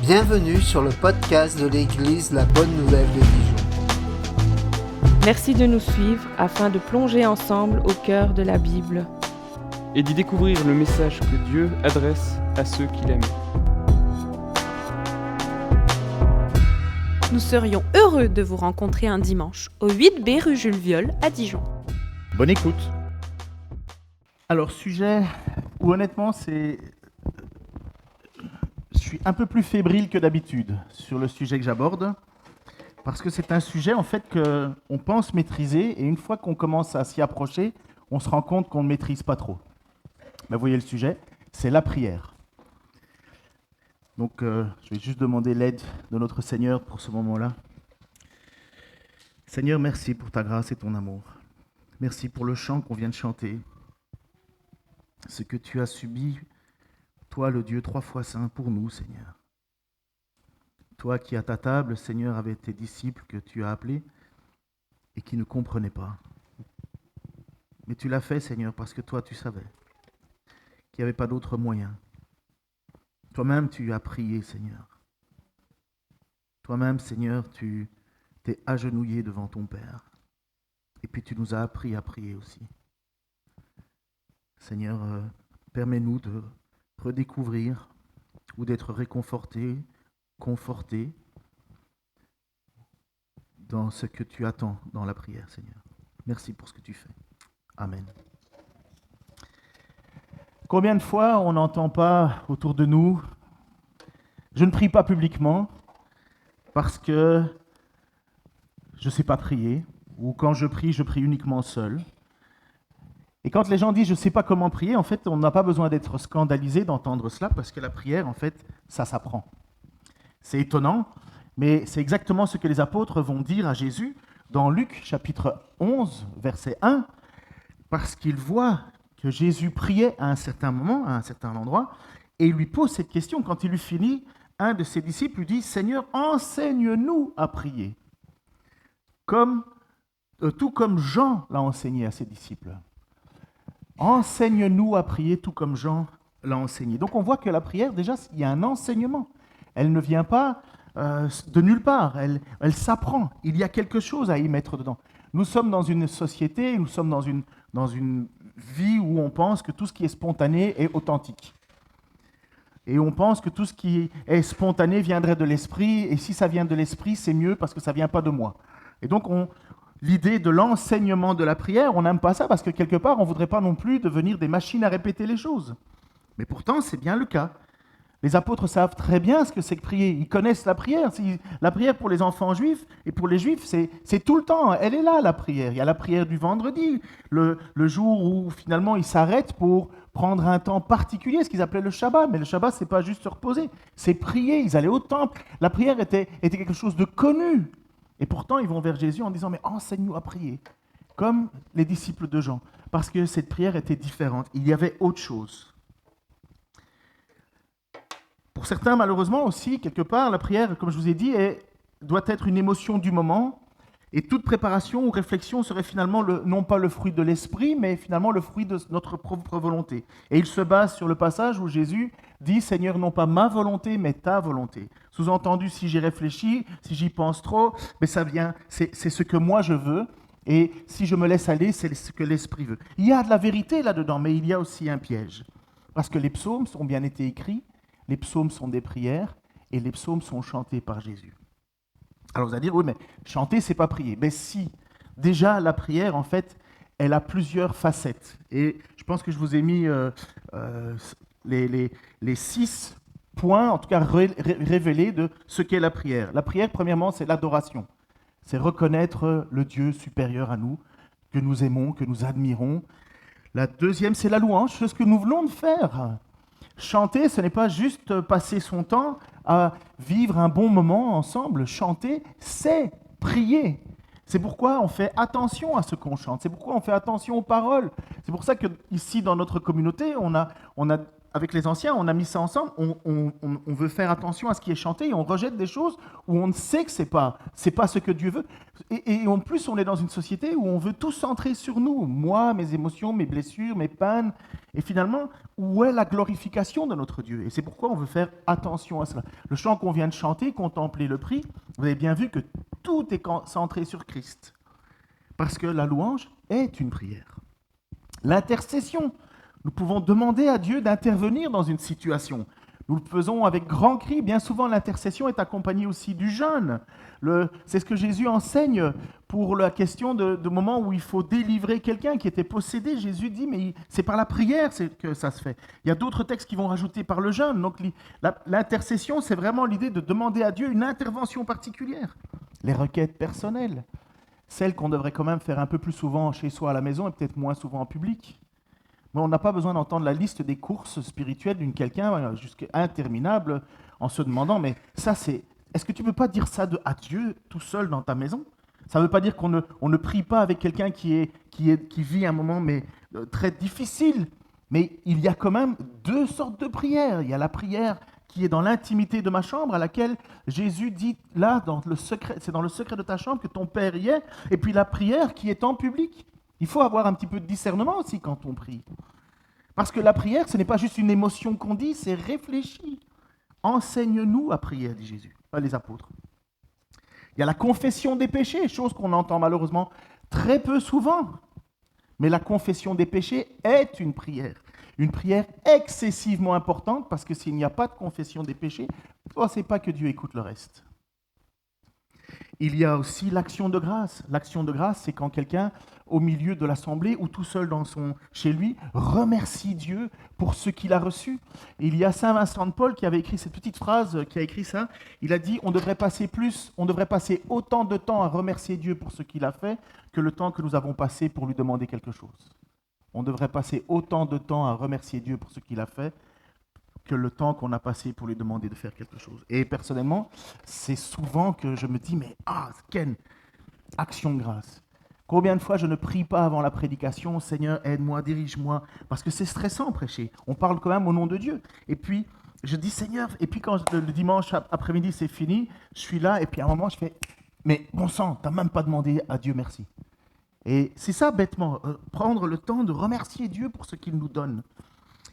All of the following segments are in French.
Bienvenue sur le podcast de l'Église La Bonne Nouvelle de Dijon. Merci de nous suivre afin de plonger ensemble au cœur de la Bible et d'y découvrir le message que Dieu adresse à ceux qu'il aime. Nous serions heureux de vous rencontrer un dimanche au 8B rue Jules Viol à Dijon. Bonne écoute. Alors, sujet où honnêtement, je suis un peu plus fébrile que d'habitude sur le sujet que j'aborde, parce que c'est un sujet en fait qu'on pense maîtriser, et une fois qu'on commence à s'y approcher, on se rend compte qu'on ne maîtrise pas trop. Ben, vous voyez le sujet, c'est la prière. Donc, je vais juste demander l'aide de notre Seigneur pour ce moment-là. Seigneur, merci pour ta grâce et ton amour. Merci pour le chant qu'on vient de chanter. Ce que tu as subi, toi, le Dieu 3 fois saint, pour nous, Seigneur. Toi qui, à ta table, Seigneur, avec tes disciples que tu as appelés et qui ne comprenaient pas. Mais tu l'as fait, Seigneur, parce que toi, tu savais qu'il n'y avait pas d'autre moyen. Toi-même, tu as prié, Seigneur. Toi-même, Seigneur, tu t'es agenouillé devant ton Père. Et puis tu nous as appris à prier aussi. Seigneur, permets-nous de redécouvrir ou d'être réconfortés, confortés dans ce que tu attends dans la prière, Seigneur. Merci pour ce que tu fais. Amen. Combien de fois on n'entend pas autour de nous « Je ne prie pas publiquement parce que je ne sais pas prier » ou « Quand je prie uniquement seul ». Et quand les gens disent « je ne sais pas comment prier », en fait, on n'a pas besoin d'être scandalisé d'entendre cela parce que la prière, en fait, ça s'apprend. C'est étonnant, mais c'est exactement ce que les apôtres vont dire à Jésus dans Luc chapitre 11, verset 1, parce qu'ils voient que Jésus priait à un certain moment, à un certain endroit, et il lui pose cette question. Quand il lui finit, un de ses disciples lui dit « Seigneur, enseigne-nous à prier », tout comme Jean l'a enseigné à ses disciples. Enseigne-nous à prier tout comme Jean l'a enseigné. Donc on voit que la prière, déjà, il y a un enseignement. Elle ne vient pas de nulle part, elle s'apprend. Il y a quelque chose à y mettre dedans. Nous sommes dans une société, nous sommes dans une vie où on pense que tout ce qui est spontané est authentique. Et on pense que tout ce qui est spontané viendrait de l'esprit, et si ça vient de l'esprit, c'est mieux parce que ça ne vient pas de moi. Et donc l'idée de l'enseignement de la prière, on n'aime pas ça parce que quelque part, on ne voudrait pas non plus devenir des machines à répéter les choses. Mais pourtant, c'est bien le cas. Les apôtres savent très bien ce que c'est que prier. Ils connaissent la prière. La prière pour les enfants juifs et pour les juifs, c'est tout le temps. Elle est là, la prière. Il y a la prière du vendredi, le jour où finalement ils s'arrêtent pour prendre un temps particulier, ce qu'ils appelaient le Shabbat. Mais le Shabbat, ce n'est pas juste se reposer, c'est prier. Ils allaient au temple. La prière était quelque chose de connu. Et pourtant, ils vont vers Jésus en disant « Mais enseigne-nous à prier », comme les disciples de Jean, parce que cette prière était différente. Il y avait autre chose. Pour certains, malheureusement aussi, quelque part, la prière, comme je vous ai dit, doit être une émotion du moment, et toute préparation ou réflexion serait finalement non pas le fruit de l'esprit, mais finalement le fruit de notre propre volonté. Et il se base sur le passage où Jésus dit « Seigneur, non pas ma volonté, mais ta volonté ». Sous-entendu, si j'y réfléchis, si j'y pense trop, mais ça vient, c'est ce que moi je veux, et si je me laisse aller, c'est ce que l'esprit veut. Il y a de la vérité là-dedans, mais il y a aussi un piège. Parce que les psaumes ont bien été écrits, les psaumes sont des prières, et les psaumes sont chantés par Jésus. Alors vous allez dire, oui, mais chanter, c'est pas prier. Mais si, déjà, la prière, en fait, elle a plusieurs facettes. Et je pense que je vous ai mis les 6 points, en tout cas révélés de ce qu'est la prière. La prière, premièrement, c'est l'adoration. C'est reconnaître le Dieu supérieur à nous, que nous aimons, que nous admirons. La deuxième, c'est la louange, c'est ce que nous venons de faire. Chanter, ce n'est pas juste passer son temps à vivre un bon moment ensemble. Chanter, c'est prier. C'est pourquoi on fait attention à ce qu'on chante. C'est pourquoi on fait attention aux paroles. C'est pour ça qu'ici, dans notre communauté, on a avec les anciens, on a mis ça ensemble, on veut faire attention à ce qui est chanté et on rejette des choses où on sait que c'est pas ce que Dieu veut. Et en plus, on est dans une société où on veut tout centrer sur nous, moi, mes émotions, mes blessures, mes peines. Et finalement, où est la glorification de notre Dieu? Et c'est pourquoi on veut faire attention à cela. Le chant qu'on vient de chanter, Contempler le prix, vous avez bien vu que tout est centré sur Christ. Parce que la louange est une prière. L'intercession, nous pouvons demander à Dieu d'intervenir dans une situation. Nous le faisons avec grand cri. Bien souvent, l'intercession est accompagnée aussi du jeûne. C'est ce que Jésus enseigne pour la question de moment où il faut délivrer quelqu'un qui était possédé. Jésus dit, mais c'est par la prière que ça se fait. Il y a d'autres textes qui vont rajouter par le jeûne. Donc l'intercession, c'est vraiment l'idée de demander à Dieu une intervention particulière. Les requêtes personnelles, celles qu'on devrait quand même faire un peu plus souvent chez soi à la maison et peut-être moins souvent en public. Mais on n'a pas besoin d'entendre la liste des courses spirituelles d'une quelqu'un jusqu'à interminable en se demandant, mais ça c'est... Est-ce que tu ne peux pas dire ça à Dieu tout seul dans ta maison? Ça ne veut pas dire qu'on ne prie pas avec quelqu'un qui vit un moment très difficile. Mais il y a quand même deux sortes de prières. Il y a la prière qui est dans l'intimité de ma chambre, à laquelle Jésus dit, là, c'est dans le secret de ta chambre que ton Père y est. Et puis la prière qui est en public. Il faut avoir un petit peu de discernement aussi quand on prie. Parce que la prière, ce n'est pas juste une émotion qu'on dit, c'est réfléchi. Enseigne-nous à prier, dit Jésus, les apôtres. Il y a la confession des péchés, chose qu'on entend malheureusement très peu souvent. Mais la confession des péchés est une prière excessivement importante, parce que s'il n'y a pas de confession des péchés, ne pensez pas que Dieu écoute le reste. Il y a aussi l'action de grâce. L'action de grâce, c'est quand quelqu'un, au milieu de l'assemblée ou tout seul chez lui, remercie Dieu pour ce qu'il a reçu. Et il y a Saint Vincent de Paul qui avait écrit cette petite phrase, qui a écrit ça. Il a dit, on devrait passer autant de temps à remercier Dieu pour ce qu'il a fait que le temps que nous avons passé pour lui demander quelque chose. On devrait passer autant de temps à remercier Dieu pour ce qu'il a fait que le temps qu'on a passé pour lui demander de faire quelque chose. Et personnellement, c'est souvent que je me dis, mais Ken, action de grâce. Combien de fois je ne prie pas avant la prédication, Seigneur, aide-moi, dirige-moi, parce que c'est stressant prêcher. On parle quand même au nom de Dieu. Et puis, je dis, Seigneur, et puis quand le dimanche après-midi c'est fini, je suis là, et puis à un moment je fais, mais bon sang, tu n'as même pas demandé à Dieu merci. Et c'est ça bêtement, prendre le temps de remercier Dieu pour ce qu'il nous donne.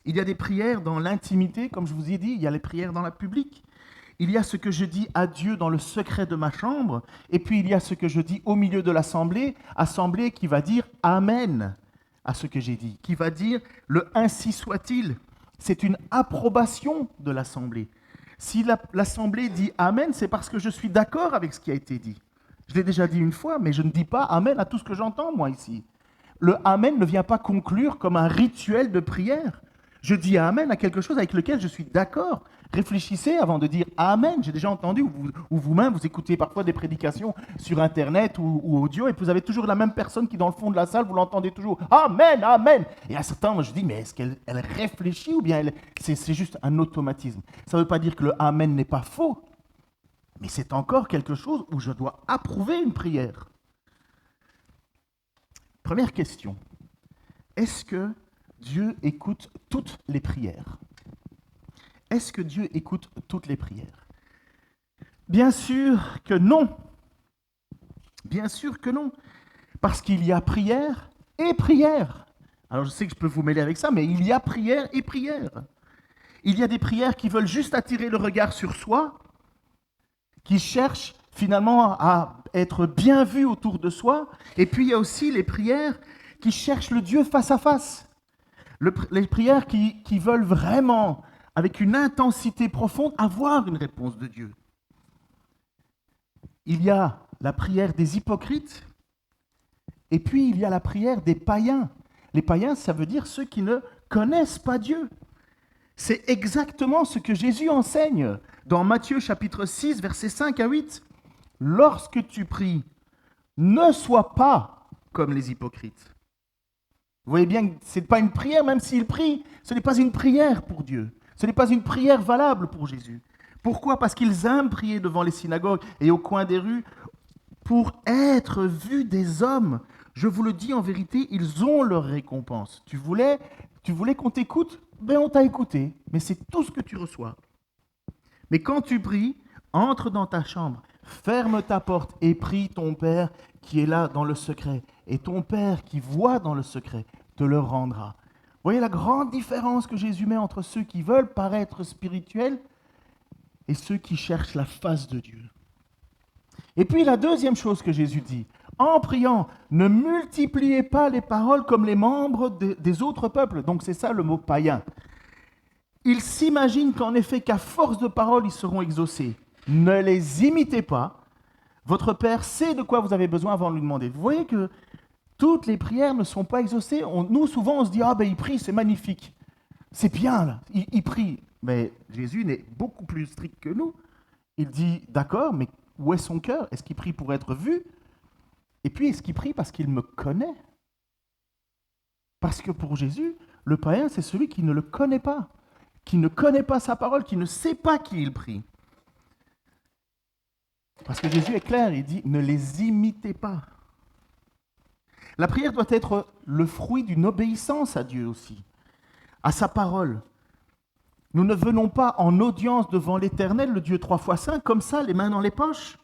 Il y a des prières dans l'intimité, comme je vous ai dit, il y a les prières dans la publique. Il y a ce que je dis à Dieu dans le secret de ma chambre, et puis il y a ce que je dis au milieu de l'assemblée, assemblée qui va dire « Amen » à ce que j'ai dit, qui va dire le « Ainsi soit-il ». C'est une approbation de l'assemblée. Si l'assemblée dit « Amen », c'est parce que je suis d'accord avec ce qui a été dit. Je l'ai déjà dit une fois, mais je ne dis pas « Amen » à tout ce que j'entends, moi, ici. Le « Amen » ne vient pas conclure comme un rituel de prière. Je dis Amen à quelque chose avec lequel je suis d'accord. Réfléchissez avant de dire Amen. J'ai déjà entendu, ou vous-même, vous écoutez parfois des prédications sur Internet ou audio, et vous avez toujours la même personne qui, dans le fond de la salle, vous l'entendez toujours Amen, Amen. Et à certains moments, je dis, mais est-ce qu'elle réfléchit ou bien c'est juste un automatisme? Ça ne veut pas dire que le Amen n'est pas faux, mais c'est encore quelque chose où je dois approuver une prière. Première question. Est-ce que Dieu écoute toutes les prières? Est-ce que Dieu écoute toutes les prières? Bien sûr que non. Bien sûr que non. Parce qu'il y a prière et prière. Alors je sais que je peux vous mêler avec ça, mais il y a prière et prière. Il y a des prières qui veulent juste attirer le regard sur soi, qui cherchent finalement à être bien vues autour de soi. Et puis il y a aussi les prières qui cherchent le Dieu face à face. Les prières qui veulent vraiment, avec une intensité profonde, avoir une réponse de Dieu. Il y a la prière des hypocrites, et puis il y a la prière des païens. Les païens, ça veut dire ceux qui ne connaissent pas Dieu. C'est exactement ce que Jésus enseigne dans Matthieu chapitre 6, versets 5 à 8. « Lorsque tu pries, ne sois pas comme les hypocrites. » Vous voyez bien que ce n'est pas une prière, même s'il prie, ce n'est pas une prière pour Dieu. Ce n'est pas une prière valable pour Jésus. Pourquoi? Parce qu'ils aiment prier devant les synagogues et au coin des rues pour être vus des hommes. Je vous le dis en vérité, ils ont leur récompense. Tu voulais qu'on t'écoute? ben on t'a écouté, mais c'est tout ce que tu reçois. Mais quand tu pries, entre dans ta chambre, ferme ta porte et prie ton Père qui est là dans le secret. Et ton Père qui voit dans le secret te le rendra. Vous voyez la grande différence que Jésus met entre ceux qui veulent paraître spirituels et ceux qui cherchent la face de Dieu. Et puis la deuxième chose que Jésus dit, en priant, ne multipliez pas les paroles comme les membres des autres peuples. Donc c'est ça le mot païen. Ils s'imaginent qu'en effet, qu'à force de paroles, ils seront exaucés. Ne les imitez pas. Votre Père sait de quoi vous avez besoin avant de lui demander. Vous voyez que toutes les prières ne sont pas exaucées. Nous, souvent, on se dit, ah ben il prie, c'est magnifique. C'est bien, là. Il prie. Mais Jésus n'est beaucoup plus strict que nous. Il dit, d'accord, mais où est son cœur? Est-ce qu'il prie pour être vu? Et puis, est-ce qu'il prie parce qu'il me connaît? Parce que pour Jésus, le païen, c'est celui qui ne le connaît pas, qui ne connaît pas sa parole, qui ne sait pas qui il prie. Parce que Jésus est clair, il dit, ne les imitez pas. La prière doit être le fruit d'une obéissance à Dieu aussi, à sa parole. Nous ne venons pas en audience devant l'Éternel, le Dieu 3 fois saint, comme ça, les mains dans les poches,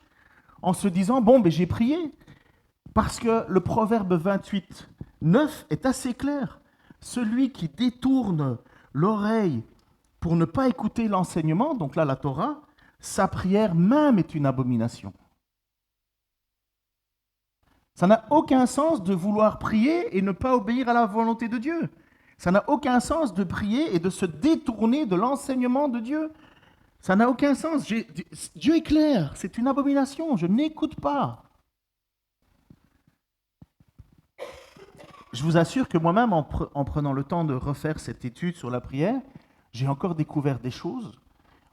en se disant, bon, ben j'ai prié. Parce que le proverbe 28, 9 est assez clair. Celui qui détourne l'oreille pour ne pas écouter l'enseignement, donc là la Torah, sa prière même est une abomination. Ça n'a aucun sens de vouloir prier et ne pas obéir à la volonté de Dieu. Ça n'a aucun sens de prier et de se détourner de l'enseignement de Dieu. Ça n'a aucun sens. Dieu est clair, c'est une abomination, je n'écoute pas. Je vous assure que moi-même, en prenant le temps de refaire cette étude sur la prière, j'ai encore découvert des choses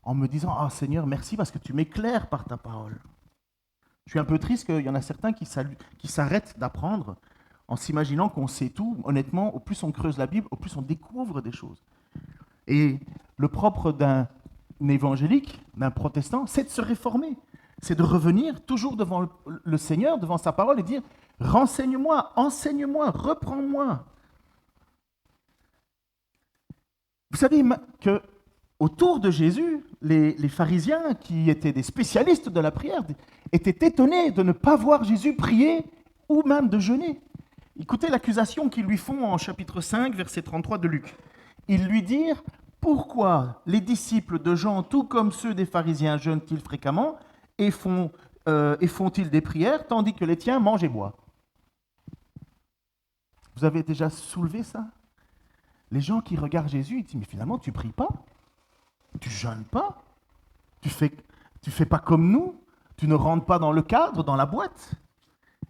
en me disant « Ah Seigneur, merci parce que tu m'éclaires par ta parole. » Je suis un peu triste qu'il y en a certains qui s'arrêtent d'apprendre en s'imaginant qu'on sait tout. Honnêtement, au plus on creuse la Bible, au plus on découvre des choses. Et le propre d'un évangélique, d'un protestant, c'est de se réformer. C'est de revenir toujours devant le Seigneur, devant sa parole et dire « Renseigne-moi, enseigne-moi, reprends-moi. » Vous savez que autour de Jésus, les pharisiens, qui étaient des spécialistes de la prière, étaient étonnés de ne pas voir Jésus prier ou même de jeûner. Écoutez l'accusation qu'ils lui font en chapitre 5, verset 33 de Luc. Ils lui dirent « Pourquoi les disciples de Jean, tout comme ceux des pharisiens, jeûnent-ils fréquemment et font-ils des prières, tandis que les tiens mangent et boivent ?» Vous avez déjà soulevé ça? Les gens qui regardent Jésus, ils disent « Mais finalement, tu ne pries pas? Tu ne jeûnes pas? Tu fais pas comme nous? Tu ne rentres pas dans le cadre, dans la boîte ?»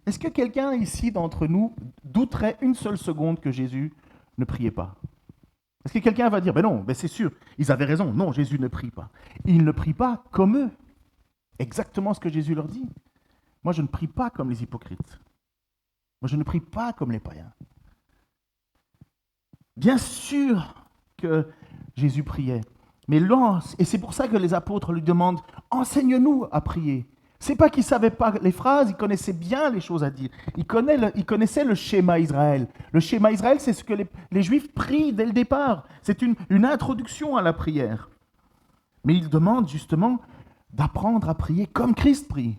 Est-ce que quelqu'un ici d'entre nous douterait une seule seconde que Jésus ne priait pas? Est-ce que quelqu'un va dire « Ben non, ben c'est sûr, ils avaient raison, non, Jésus ne prie pas. » Il ne prie pas comme eux. Exactement ce que Jésus leur dit. Moi, je ne prie pas comme les hypocrites. Moi, je ne prie pas comme les païens. Bien sûr que Jésus priait, mais et c'est pour ça que les apôtres lui demandent « Enseigne-nous à prier ». C'est pas qu'ils ne savaient pas les phrases, ils connaissaient bien les choses à dire. Ils connaissaient le schéma Israël. Le schéma Israël, c'est ce que les Juifs prient dès le départ. C'est une introduction à la prière. Mais ils demandent justement d'apprendre à prier comme Christ prie,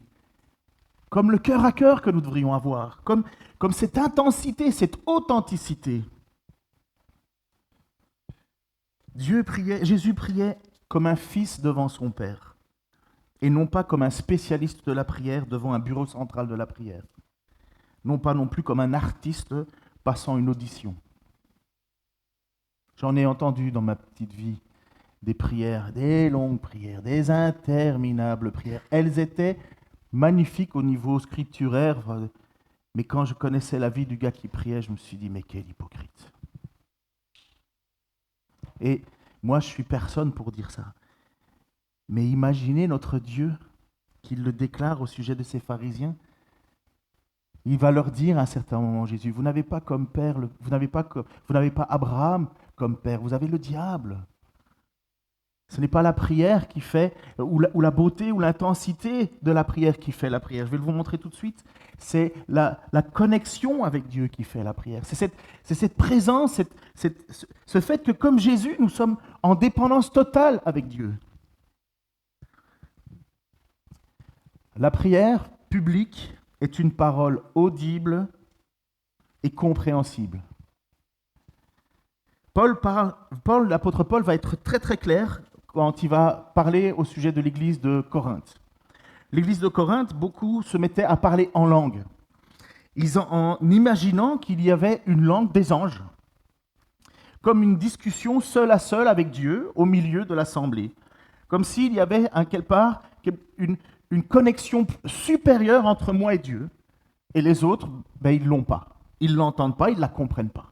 comme le cœur à cœur que nous devrions avoir, comme cette intensité, cette authenticité. Jésus priait comme un fils devant son Père, et non pas comme un spécialiste de la prière devant un bureau central de la prière, non pas non plus comme un artiste passant une audition. J'en ai entendu dans ma petite vie des prières, des longues prières, des interminables prières. Elles étaient magnifiques au niveau scripturaire, mais quand je connaissais la vie du gars qui priait, je me suis dit, mais quel hypocrite. Et moi, je suis personne pour dire ça. Mais imaginez notre Dieu qu'il le déclare au sujet de ces pharisiens. Il va leur dire à un certain moment, Jésus, vous n'avez pas comme père, vous n'avez pas Abraham comme père, vous avez le diable. Ce n'est pas la prière qui fait, ou la beauté ou l'intensité de la prière qui fait la prière. Je vais vous montrer tout de suite. C'est la connexion avec Dieu qui fait la prière. C'est cette présence, ce fait que comme Jésus, nous sommes en dépendance totale avec Dieu. La prière publique est une parole audible et compréhensible. L'apôtre Paul va être très très clair quand il va parler au sujet de l'église de Corinthe. L'église de Corinthe, beaucoup se mettaient à parler en langue, en imaginant qu'il y avait une langue des anges, comme une discussion seul à seul avec Dieu au milieu de l'assemblée, comme s'il y avait quelque part une connexion supérieure entre moi et Dieu, et les autres, ils ne l'ont pas, ils ne l'entendent pas, ils ne la comprennent pas.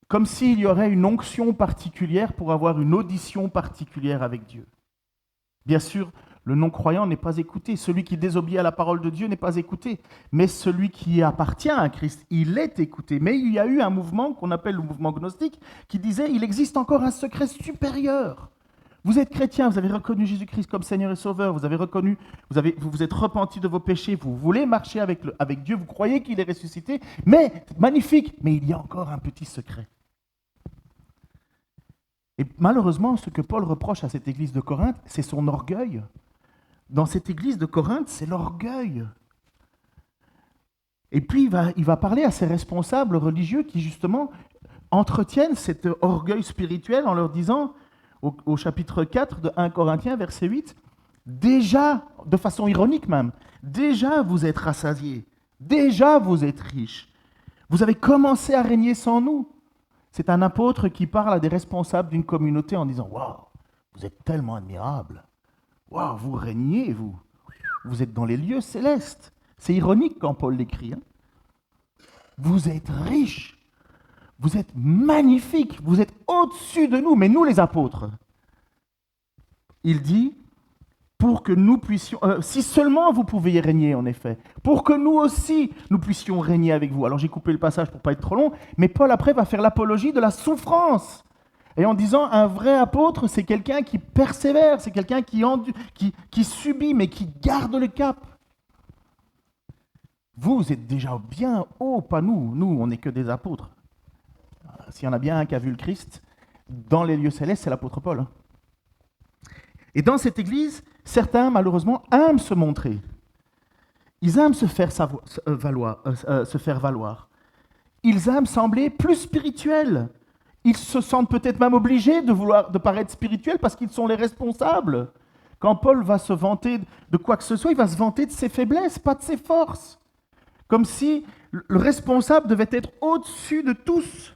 Comme s'il y aurait une onction particulière pour avoir une audition particulière avec Dieu. Bien sûr, le non-croyant n'est pas écouté. Celui qui désobéit à la parole de Dieu n'est pas écouté. Mais celui qui appartient à Christ, il est écouté. Mais il y a eu un mouvement qu'on appelle le mouvement gnostique qui disait il existe encore un secret supérieur. Vous êtes chrétien, vous avez reconnu Jésus-Christ comme Seigneur et Sauveur, vous avez reconnu, vous vous êtes repenti de vos péchés, vous voulez marcher avec Dieu, vous croyez qu'il est ressuscité, mais magnifique, mais il y a encore un petit secret. Et malheureusement, ce que Paul reproche à cette église de Corinthe, c'est son orgueil. Dans cette église de Corinthe, c'est l'orgueil. Et puis, il va parler à ces responsables religieux qui, justement, entretiennent cet orgueil spirituel en leur disant, au chapitre 4 de 1 Corinthiens, verset 8, « Déjà, de façon ironique même, déjà vous êtes rassasiés, déjà vous êtes riches, vous avez commencé à régner sans nous. » C'est un apôtre qui parle à des responsables d'une communauté en disant « Waouh, vous êtes tellement admirables. Waouh, vous régnez, vous. Vous êtes dans les lieux célestes. » C'est ironique quand Paul l'écrit. Hein. Vous êtes riches. Vous êtes magnifiques. Vous êtes au-dessus de nous, mais nous les apôtres. Il dit pour que nous puissions, si seulement vous pouviez régner en effet, pour que nous aussi nous puissions régner avec vous. Alors j'ai coupé le passage pour ne pas être trop long, mais Paul après va faire l'apologie de la souffrance. Et en disant un vrai apôtre, c'est quelqu'un qui persévère, c'est quelqu'un qui subit, mais qui garde le cap. Vous êtes déjà bien haut, pas nous. Nous, on n'est que des apôtres. S'il y en a bien un qui a vu le Christ, dans les lieux célestes, c'est l'apôtre Paul. Hein. Et dans cette église, certains, malheureusement, aiment se montrer. Ils aiment se faire valoir. Ils aiment sembler plus spirituels. Ils se sentent peut-être même obligés de paraître spirituels parce qu'ils sont les responsables. Quand Paul va se vanter de quoi que ce soit, il va se vanter de ses faiblesses, pas de ses forces. Comme si le responsable devait être au-dessus de tous.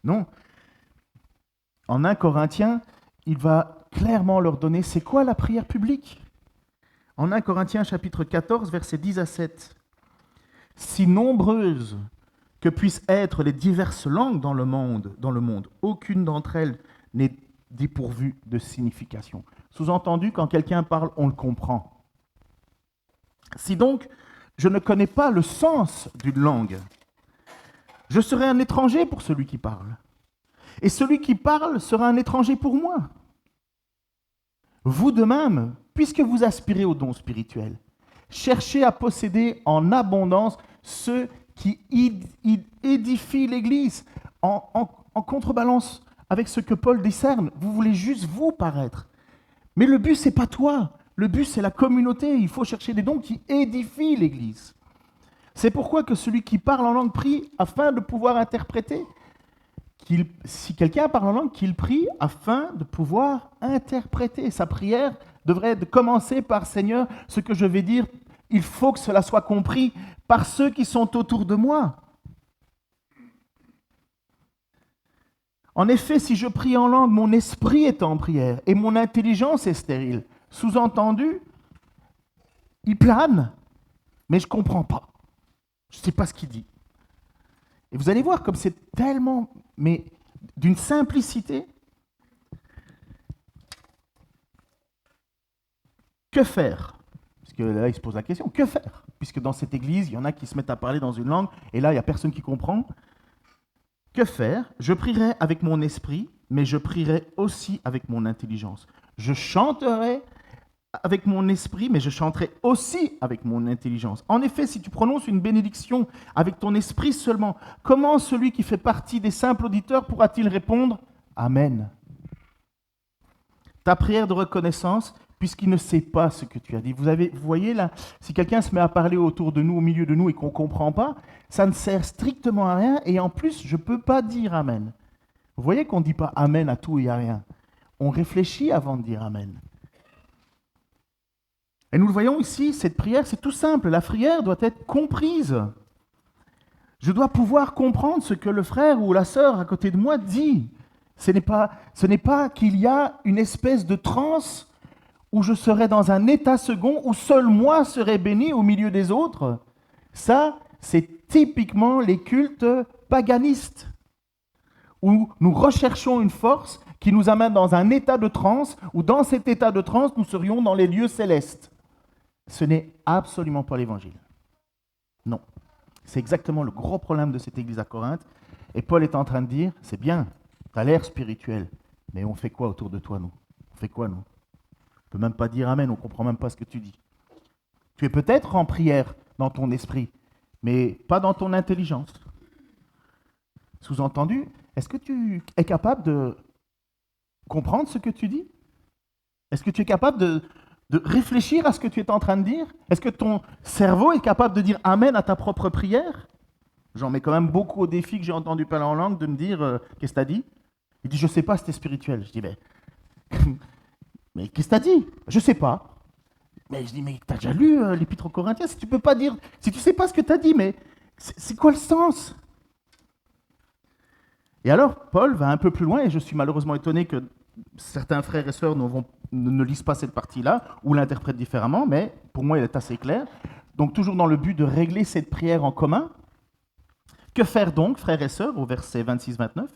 Non. En 1 Corinthiens, il va clairement leur donner c'est quoi la prière publique. En 1 Corinthiens chapitre 14, versets 10 à 7. « Si nombreuses que puissent être les diverses langues dans le monde, aucune d'entre elles n'est dépourvue de signification. » Sous-entendu, quand quelqu'un parle, on le comprend. « Si donc je ne connais pas le sens d'une langue, je serai un étranger pour celui qui parle. Et celui qui parle sera un étranger pour moi. Vous de même, puisque vous aspirez au don spirituel, cherchez à posséder en abondance ceux qui édifient l'Église. En contrebalance avec ce que Paul discerne, vous voulez juste vous paraître. Mais le but, ce n'est pas toi. Le but, c'est la communauté. Il faut chercher des dons qui édifient l'Église. C'est pourquoi que celui qui parle en langue prie afin de pouvoir interpréter. Si quelqu'un parle en langue, qu'il prie afin de pouvoir interpréter. Sa prière devrait commencer par « Seigneur, ce que je vais dire, il faut que cela soit compris par ceux qui sont autour de moi. » En effet, si je prie en langue, mon esprit est en prière et mon intelligence est stérile. Sous-entendu, il plane, mais je ne comprends pas. Je ne sais pas ce qu'il dit. Et vous allez voir comme c'est tellement, mais d'une simplicité. Que faire Parce que là, il se pose la question, que faire? Puisque dans cette église, il y en a qui se mettent à parler dans une langue, et là, il n'y a personne qui comprend. Que faire? Je prierai avec mon esprit, mais je prierai aussi avec mon intelligence. Je chanterai avec mon esprit, mais je chanterai aussi avec mon intelligence. En effet, si tu prononces une bénédiction avec ton esprit seulement, comment celui qui fait partie des simples auditeurs pourra-t-il répondre « Amen » ? Ta prière de reconnaissance, puisqu'il ne sait pas ce que tu as dit. Vous voyez là, si quelqu'un se met à parler autour de nous, au milieu de nous, et qu'on ne comprend pas, ça ne sert strictement à rien, et en plus, je ne peux pas dire « Amen ». Vous voyez qu'on ne dit pas « Amen » à tout et à rien. On réfléchit avant de dire « Amen ». Et nous le voyons ici, cette prière, c'est tout simple. La prière doit être comprise. Je dois pouvoir comprendre ce que le frère ou la sœur à côté de moi dit. Ce n'est pas qu'il y a une espèce de transe où je serai dans un état second, où seul moi serai béni au milieu des autres. Ça, c'est typiquement les cultes paganistes, où nous recherchons une force qui nous amène dans un état de transe, où dans cet état de transe, nous serions dans les lieux célestes. Ce n'est absolument pas l'évangile. Non. C'est exactement le gros problème de cette église à Corinthe. Et Paul est en train de dire, c'est bien, tu as l'air spirituel, mais on fait quoi autour de toi, nous? On fait quoi, nous? On ne peut même pas dire Amen, on ne comprend même pas ce que tu dis. Tu es peut-être en prière dans ton esprit, mais pas dans ton intelligence. Sous-entendu, est-ce que tu es capable de comprendre ce que tu dis? Est-ce que tu es capable de réfléchir à ce que tu es en train de dire? Est-ce que ton cerveau est capable de dire Amen à ta propre prière? J'en mets quand même beaucoup au défi que j'ai entendu parler en langue de me dire qu'est-ce que tu as dit? Il dit je ne sais pas, c'était spirituel. Je dis mais qu'est-ce que tu as dit? Je ne sais pas. Mais je dis mais tu as déjà lu l'Épître aux Corinthiens? Si tu peux pas dire, si tu ne sais pas ce que tu as dit, mais c'est quoi le sens? Et alors Paul va un peu plus loin et je suis malheureusement étonné que certains frères et sœurs ne lisent pas cette partie-là ou l'interprètent différemment, mais pour moi, il est assez clair. Donc, toujours dans le but de régler cette prière en commun. Que faire donc, frères et sœurs, au verset 26-29?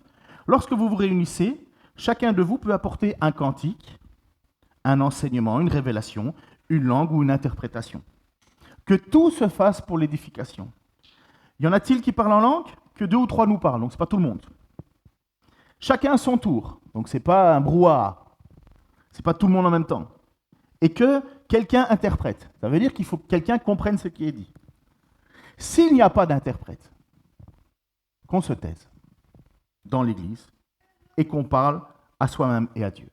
Lorsque vous vous réunissez, chacun de vous peut apporter un cantique, un enseignement, une révélation, une langue ou une interprétation. Que tout se fasse pour l'édification. Y en a-t-il qui parlent en langue? Que 2 ou 3 nous parlent, donc ce n'est pas tout le monde. Chacun à son tour. Donc, ce n'est pas un brouhaha. Ce n'est pas tout le monde en même temps. Et que quelqu'un interprète. Ça veut dire qu'il faut que quelqu'un comprenne ce qui est dit. S'il n'y a pas d'interprète, qu'on se taise dans l'Église et qu'on parle à soi-même et à Dieu.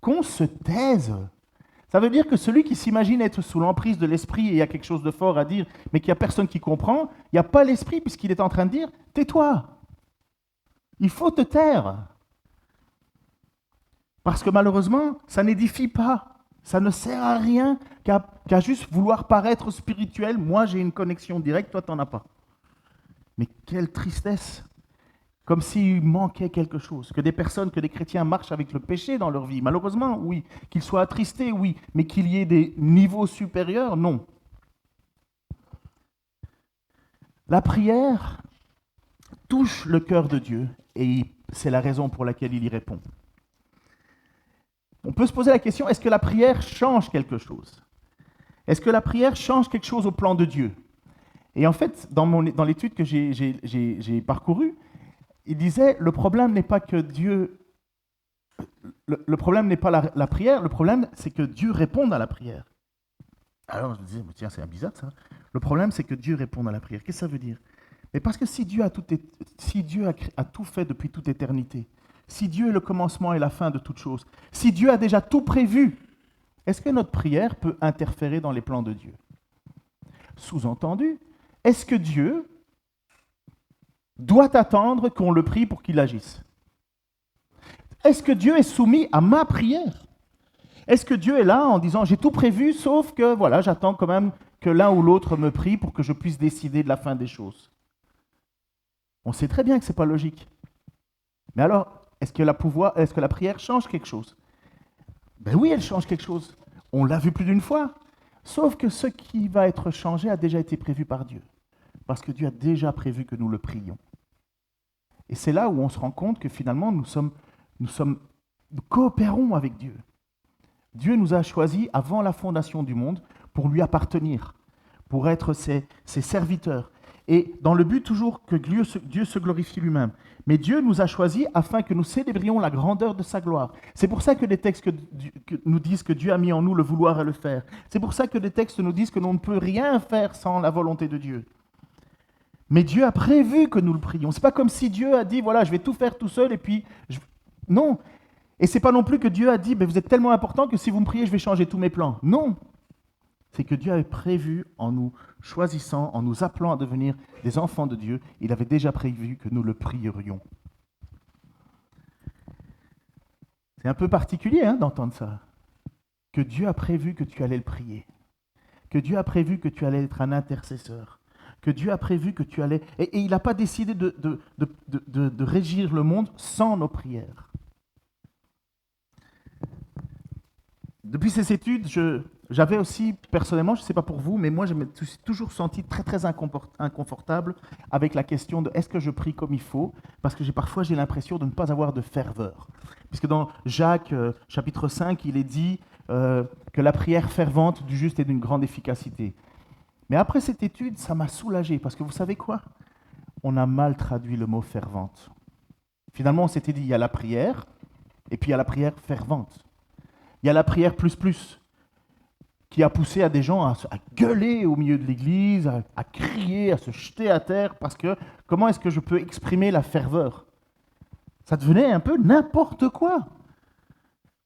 Qu'on se taise. Ça veut dire que celui qui s'imagine être sous l'emprise de l'esprit et il y a quelque chose de fort à dire, mais qu'il n'y a personne qui comprend, il n'y a pas l'esprit puisqu'il est en train de dire « tais-toi ». Il faut te taire. Parce que malheureusement, ça n'édifie pas. Ça ne sert à rien qu'à juste vouloir paraître spirituel. Moi, j'ai une connexion directe, toi, tu n'en as pas. Mais quelle tristesse. Comme s'il manquait quelque chose. Que des personnes, que des chrétiens marchent avec le péché dans leur vie. Malheureusement, oui. Qu'ils soient attristés, oui. Mais qu'il y ait des niveaux supérieurs, non. La prière touche le cœur de Dieu. Et c'est la raison pour laquelle il y répond. On peut se poser la question, est-ce que la prière change quelque chose? Est-ce que la prière change quelque chose au plan de Dieu? Et en fait, dans l'étude que j'ai parcourue, il disait, le problème n'est pas que Dieu... Le problème n'est pas la prière, le problème c'est que Dieu réponde à la prière. Alors je me disais, tiens, c'est bizarre ça. Le problème c'est que Dieu réponde à la prière. Qu'est-ce que ça veut dire? Mais parce que si Dieu a tout fait depuis toute éternité, si Dieu est le commencement et la fin de toute chose, si Dieu a déjà tout prévu, est-ce que notre prière peut interférer dans les plans de Dieu? Sous-entendu, est-ce que Dieu doit attendre qu'on le prie pour qu'il agisse? Est-ce que Dieu est soumis à ma prière? Est-ce que Dieu est là en disant « j'ai tout prévu, sauf que voilà, j'attends quand même que l'un ou l'autre me prie pour que je puisse décider de la fin des choses ?» On sait très bien que ce n'est pas logique. Mais alors, est-ce que la prière change quelque chose? Ben oui, elle change quelque chose. On l'a vu plus d'une fois. Sauf que ce qui va être changé a déjà été prévu par Dieu. Parce que Dieu a déjà prévu que nous le prions. Et c'est là où on se rend compte que finalement, nous coopérons avec Dieu. Dieu nous a choisis avant la fondation du monde pour lui appartenir, pour être ses serviteurs. Et dans le but toujours que Dieu se glorifie lui-même. Mais Dieu nous a choisis afin que nous célébrions la grandeur de sa gloire. C'est pour ça que les textes nous disent que Dieu a mis en nous le vouloir et le faire. C'est pour ça que les textes nous disent que l'on ne peut rien faire sans la volonté de Dieu. Mais Dieu a prévu que nous le prions. Ce n'est pas comme si Dieu a dit, voilà, je vais tout faire tout seul et puis... Non. Et ce n'est pas non plus que Dieu a dit, vous êtes tellement important que si vous me priez, je vais changer tous mes plans. Non. C'est que Dieu avait prévu en nous choisissant, en nous appelant à devenir des enfants de Dieu, il avait déjà prévu que nous le prierions. C'est un peu particulier d'entendre ça. Que Dieu a prévu que tu allais le prier. Que Dieu a prévu que tu allais être un intercesseur. Que Dieu a prévu que tu allais... Et il n'a pas décidé de régir le monde sans nos prières. Depuis ces études, j'avais aussi, personnellement, je ne sais pas pour vous, mais moi, je me suis toujours senti très, très inconfortable avec la question de est-ce que je prie comme il faut, parce que parfois, j'ai l'impression de ne pas avoir de ferveur. Puisque dans Jacques, chapitre 5, il est dit que la prière fervente du juste est d'une grande efficacité. Mais après cette étude, ça m'a soulagé, parce que vous savez quoi ? On a mal traduit le mot fervente. Finalement, on s'était dit, il y a la prière, et puis il y a la prière fervente. Il y a la prière plus, qui a poussé à des gens à gueuler au milieu de l'église, à crier, à se jeter à terre, parce que comment est-ce que je peux exprimer la ferveur ? Ça devenait un peu n'importe quoi.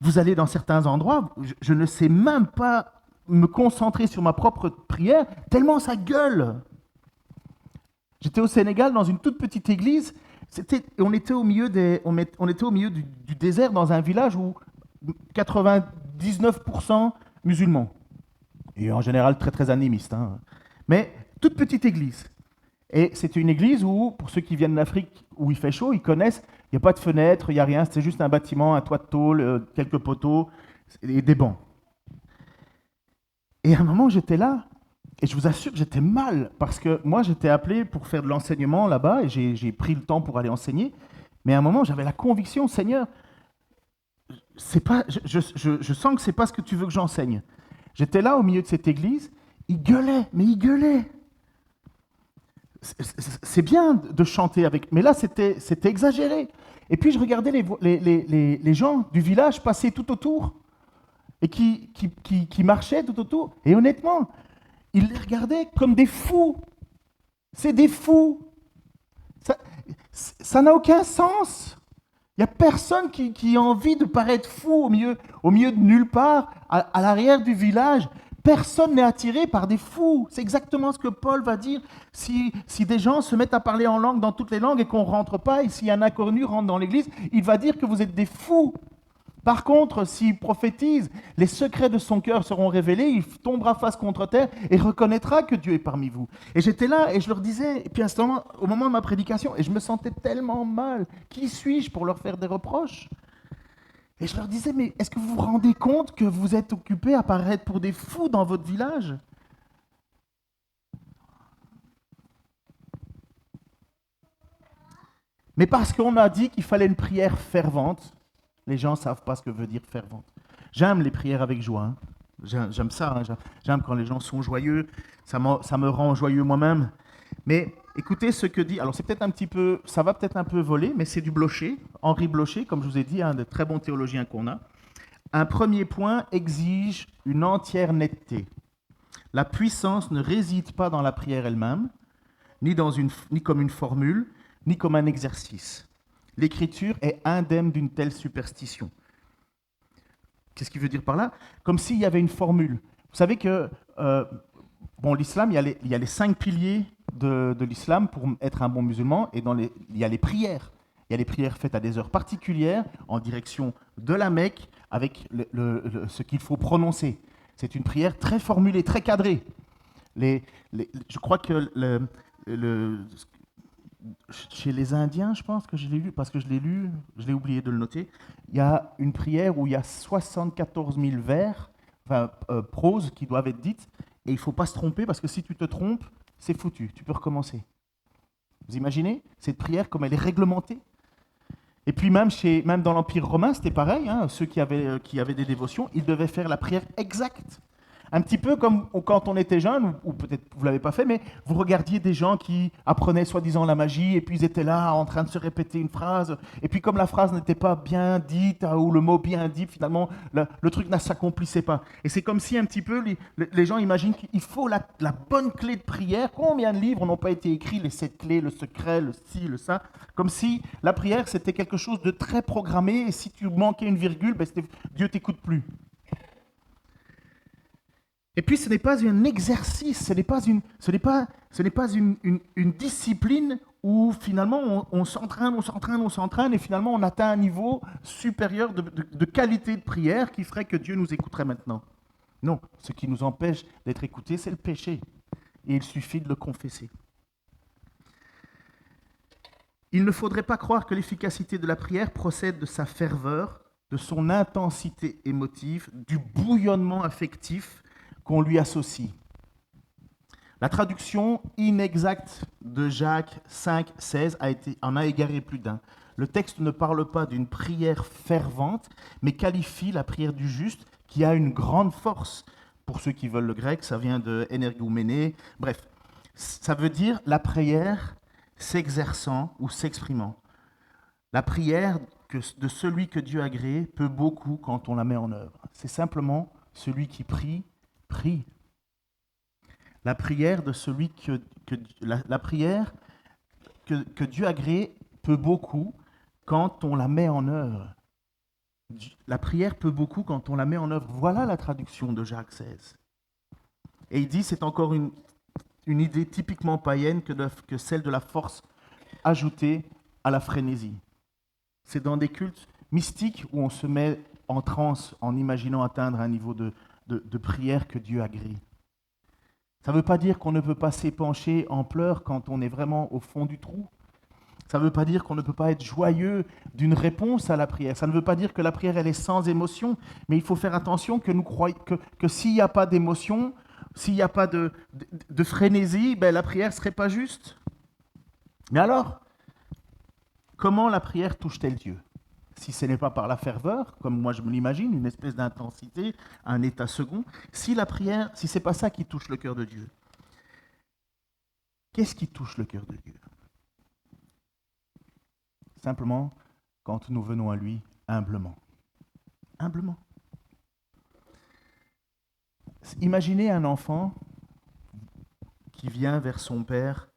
Vous allez dans certains endroits, je ne sais même pas me concentrer sur ma propre prière, tellement ça gueule. J'étais au Sénégal dans une toute petite église, on était au milieu du désert dans un village où 99% musulmans. Et en général très très animistes. Mais toute petite église. Et c'était une église où, pour ceux qui viennent d'Afrique, où il fait chaud, ils connaissent, il n'y a pas de fenêtre, il n'y a rien, c'est juste un bâtiment, un toit de tôle, quelques poteaux et des bancs. Et à un moment, j'étais là, et je vous assure que j'étais mal, parce que moi, j'étais appelé pour faire de l'enseignement là-bas, et j'ai pris le temps pour aller enseigner, mais à un moment, j'avais la conviction, Seigneur, je sens que ce n'est pas ce que tu veux que j'enseigne. J'étais là, au milieu de cette église, il gueulait. C'est bien de chanter avec, mais là, c'était exagéré. Et puis, je regardais les gens du village passer tout autour, et qui marchaient tout autour. Et honnêtement, ils les regardaient comme des fous. C'est des fous. Ça n'a aucun sens. Il n'y a personne qui a envie de paraître fou au milieu de nulle part, à l'arrière du village. Personne n'est attiré par des fous. C'est exactement ce que Paul va dire. Si des gens se mettent à parler en langue dans toutes les langues et qu'on ne rentre pas, et si un inconnu rentre dans l'église, il va dire que vous êtes des fous. Par contre, s'il prophétise, les secrets de son cœur seront révélés, il tombera face contre terre et reconnaîtra que Dieu est parmi vous. Et j'étais là et je leur disais, et puis au moment de ma prédication, et je me sentais tellement mal, qui suis-je pour leur faire des reproches ? Et je leur disais, mais est-ce que vous vous rendez compte que vous êtes occupés à paraître pour des fous dans votre village ? Mais parce qu'on a dit qu'il fallait une prière fervente, les gens ne savent pas ce que veut dire fervente. J'aime les prières avec joie. J'aime ça. J'aime quand les gens sont joyeux. Ça me rend joyeux moi-même. Mais écoutez ce que dit... Alors c'est peut-être un petit peu... Ça va peut-être un peu voler, mais c'est du Blocher. Henri Blocher, comme je vous ai dit, un des très bons théologiens qu'on a. Un premier point exige une entière netteté. La puissance ne réside pas dans la prière elle-même, ni comme une formule, ni comme un exercice. L'Écriture est indemne d'une telle superstition. Qu'est-ce qu'il veut dire par là ? Comme s'il y avait une formule. Vous savez que, l'islam, il y a les 5 piliers de l'islam pour être un bon musulman, et il y a les prières. Il y a les prières faites à des heures particulières, en direction de la Mecque, avec ce qu'il faut prononcer. C'est une prière très formulée, très cadrée. Je crois que chez les Indiens, je pense que je l'ai lu, parce que je l'ai oublié de le noter, il y a une prière où il y a 74 000 vers, proses qui doivent être dites, et il ne faut pas se tromper, parce que si tu te trompes, c'est foutu, tu peux recommencer. Vous imaginez cette prière comme elle est réglementée ? Et puis même dans l'Empire romain, c'était pareil, hein, ceux qui avaient des dévotions, ils devaient faire la prière exacte. Un petit peu comme quand on était jeune, ou peut-être vous ne l'avez pas fait, mais vous regardiez des gens qui apprenaient soi-disant la magie, et puis ils étaient là en train de se répéter une phrase, et puis comme la phrase n'était pas bien dite, ou le mot bien dit, finalement, le truc ne s'accomplissait pas. Et c'est comme si un petit peu, les gens imaginent qu'il faut la bonne clé de prière. Combien de livres n'ont pas été écrits, les 7 clés, le secret, le ci, le ça, comme si la prière, c'était quelque chose de très programmé, et si tu manquais une virgule, Dieu ne t'écoute plus. Et puis ce n'est pas un exercice, ce n'est pas une discipline où finalement on s'entraîne et finalement on atteint un niveau supérieur de qualité de prière qui ferait que Dieu nous écouterait maintenant. Non, ce qui nous empêche d'être écoutés, c'est le péché. Et il suffit de le confesser. Il ne faudrait pas croire que l'efficacité de la prière procède de sa ferveur, de son intensité émotive, du bouillonnement affectif qu'on lui associe. La traduction inexacte de Jacques 5, 16 en a égaré plus d'un. Le texte ne parle pas d'une prière fervente, mais qualifie la prière du juste qui a une grande force. Pour ceux qui veulent le grec, ça vient de énergouméné. Bref, ça veut dire la prière s'exerçant ou s'exprimant. La prière de celui que Dieu a créé peut beaucoup quand on la met en œuvre. C'est simplement celui qui prie. La prière de celui la prière que Dieu a créée peut beaucoup quand on la met en œuvre. La prière peut beaucoup quand on la met en œuvre. Voilà la traduction de Jacques 16. Et il dit, c'est encore une idée typiquement païenne que celle de la force ajoutée à la frénésie. C'est dans des cultes mystiques où on se met en transe en imaginant atteindre un niveau de prière que Dieu a créé. Ça ne veut pas dire qu'on ne peut pas s'épancher en pleurs quand on est vraiment au fond du trou. Ça ne veut pas dire qu'on ne peut pas être joyeux d'une réponse à la prière. Ça ne veut pas dire que la prière, elle est sans émotion. Mais il faut faire attention que s'il n'y a pas d'émotion, s'il n'y a pas de frénésie, la prière ne serait pas juste. Mais alors, comment la prière touche-t-elle Dieu ? Si ce n'est pas par la ferveur, comme moi je me l'imagine, une espèce d'intensité, un état second, si ce n'est pas ça qui touche le cœur de Dieu, qu'est-ce qui touche le cœur de Dieu ? Simplement, quand nous venons à lui humblement. Humblement. Imaginez un enfant qui vient vers son père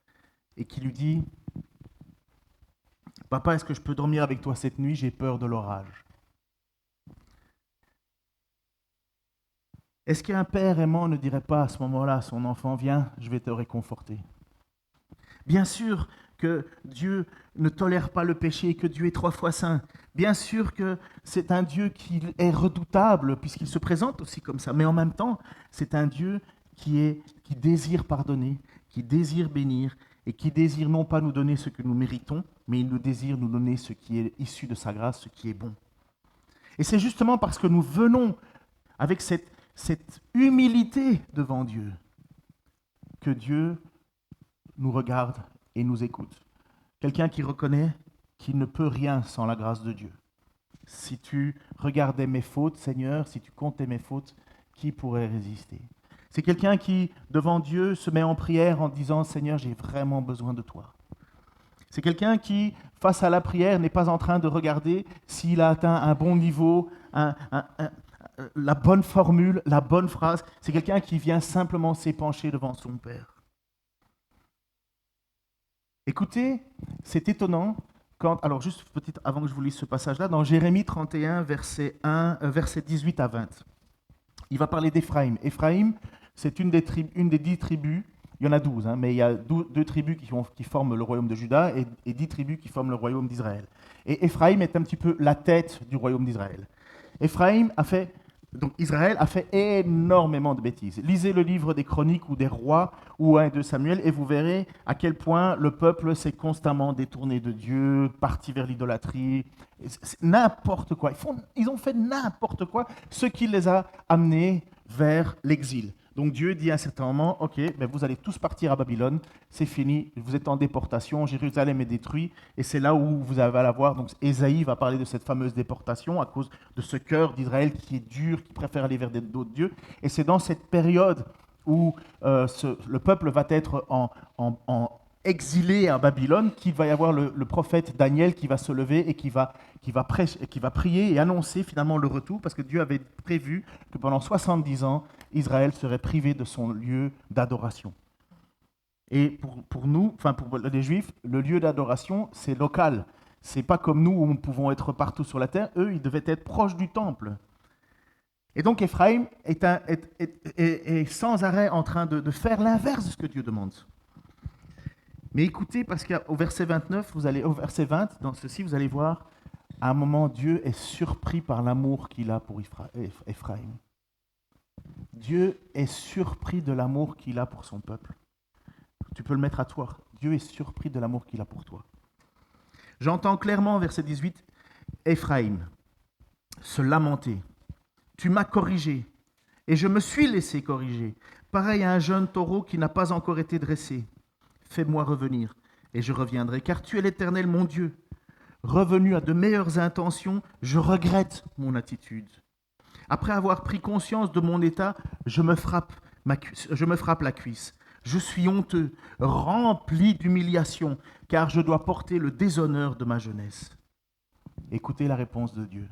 et qui lui dit « Papa, est-ce que je peux dormir avec toi cette nuit? J'ai peur de l'orage. » Est-ce qu'un père aimant ne dirait pas à ce moment-là à son enfant « Viens, je vais te réconforter ». Bien sûr que Dieu ne tolère pas le péché, que Dieu est 3 fois saint. Bien sûr que c'est un Dieu qui est redoutable, puisqu'il se présente aussi comme ça. Mais en même temps, c'est un Dieu qui désire pardonner, qui désire bénir, et qui désire non pas nous donner ce que nous méritons, mais il nous désire nous donner ce qui est issu de sa grâce, ce qui est bon. Et c'est justement parce que nous venons avec cette humilité devant Dieu que Dieu nous regarde et nous écoute. Quelqu'un qui reconnaît qu'il ne peut rien sans la grâce de Dieu. Si tu regardais mes fautes, Seigneur, si tu comptais mes fautes, qui pourrait résister ? C'est quelqu'un qui, devant Dieu, se met en prière en disant « Seigneur, j'ai vraiment besoin de toi ». C'est quelqu'un qui, face à la prière, n'est pas en train de regarder s'il a atteint un bon niveau, la bonne formule, la bonne phrase. C'est quelqu'un qui vient simplement s'épancher devant son Père. Écoutez, c'est étonnant, alors juste peut-être avant que je vous lise ce passage-là, dans Jérémie 31, versets 18 à 20, il va parler d'Éphraïm. Éphraïm, c'est une des 10 tribus, il y en a 12, mais il y a 2 tribus qui forment le royaume de Juda et 10 tribus qui forment le royaume d'Israël. Et Éphraïm est un petit peu la tête du royaume d'Israël. Donc Israël a fait énormément de bêtises. Lisez le livre des Chroniques ou des Rois ou 1 et 2 Samuel et vous verrez à quel point le peuple s'est constamment détourné de Dieu, parti vers l'idolâtrie, n'importe quoi. Ils ont fait n'importe quoi, ce qui les a amenés vers l'exil. Donc Dieu dit à un certain moment, ok, ben vous allez tous partir à Babylone, c'est fini, vous êtes en déportation, Jérusalem est détruit, et c'est là où vous allez la voir. Donc Ésaïe va parler de cette fameuse déportation à cause de ce cœur d'Israël qui est dur, qui préfère aller vers d'autres dieux. Et c'est dans cette période où le peuple va être en exilé à Babylone qu'il va y avoir le prophète Daniel qui va se lever et qui va prier et annoncer finalement le retour, parce que Dieu avait prévu que pendant 70 ans, Israël serait privé de son lieu d'adoration. Et pour nous, enfin pour les Juifs, le lieu d'adoration, c'est local. C'est pas comme nous où nous pouvons être partout sur la terre. Eux, ils devaient être proches du temple. Et donc Éphraïm est sans arrêt en train de faire l'inverse de ce que Dieu demande. Mais écoutez, parce qu'au verset 29, au verset 20, dans ceci, vous allez voir, à un moment, Dieu est surpris par l'amour qu'il a pour Éphraïm. Dieu est surpris de l'amour qu'il a pour son peuple. Tu peux le mettre à toi. Dieu est surpris de l'amour qu'il a pour toi. J'entends clairement, verset 18, Éphraïm se lamenter. Tu m'as corrigé, et je me suis laissé corriger, pareil à un jeune taureau qui n'a pas encore été dressé. Fais-moi revenir, et je reviendrai, car tu es l'Éternel, mon Dieu. Revenu à de meilleures intentions, je regrette mon attitude. Après avoir pris conscience de mon état, je me frappe la cuisse. Je suis honteux, rempli d'humiliation, car je dois porter le déshonneur de ma jeunesse. Écoutez la réponse de Dieu.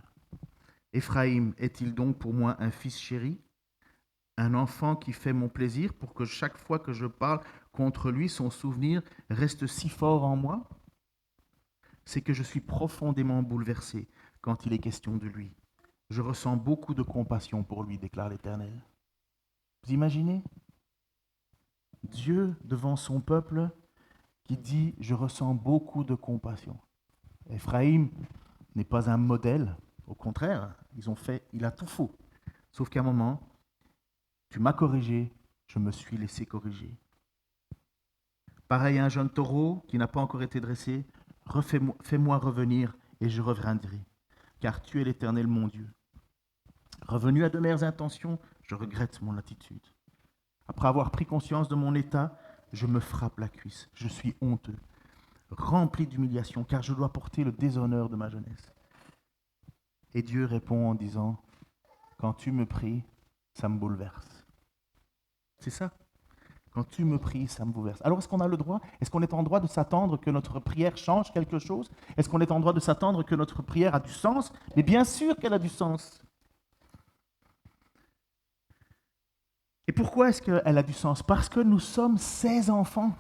Éphraïm est-il donc pour moi un fils chéri, un enfant qui fait mon plaisir pour que chaque fois que je parle contre lui, son souvenir reste si fort en moi? C'est que je suis profondément bouleversé quand il est question de lui. Je ressens beaucoup de compassion pour lui, déclare l'Éternel. Vous imaginez? Dieu devant son peuple qui dit « Je ressens beaucoup de compassion ». Éphraïm n'est pas un modèle, au contraire, il a tout faux. Sauf qu'à un moment, tu m'as corrigé, je me suis laissé corriger. Pareil à un jeune taureau qui n'a pas encore été dressé, fais-moi revenir et je reviendrai, car tu es l'Éternel mon Dieu. Revenu à de meilleures intentions, je regrette mon attitude. Après avoir pris conscience de mon état, je me frappe la cuisse, je suis honteux, rempli d'humiliation, car je dois porter le déshonneur de ma jeunesse. Et Dieu répond en disant, quand tu me pries, ça me bouleverse. C'est ça. Quand tu me pries, ça me bouleverse. Alors, est-ce qu'on a le droit? Est-ce qu'on est en droit de s'attendre que notre prière change quelque chose? Est-ce qu'on est en droit de s'attendre que notre prière a du sens? Mais bien sûr qu'elle a du sens. Et pourquoi est-ce qu'elle a du sens? Parce que nous sommes ses enfants.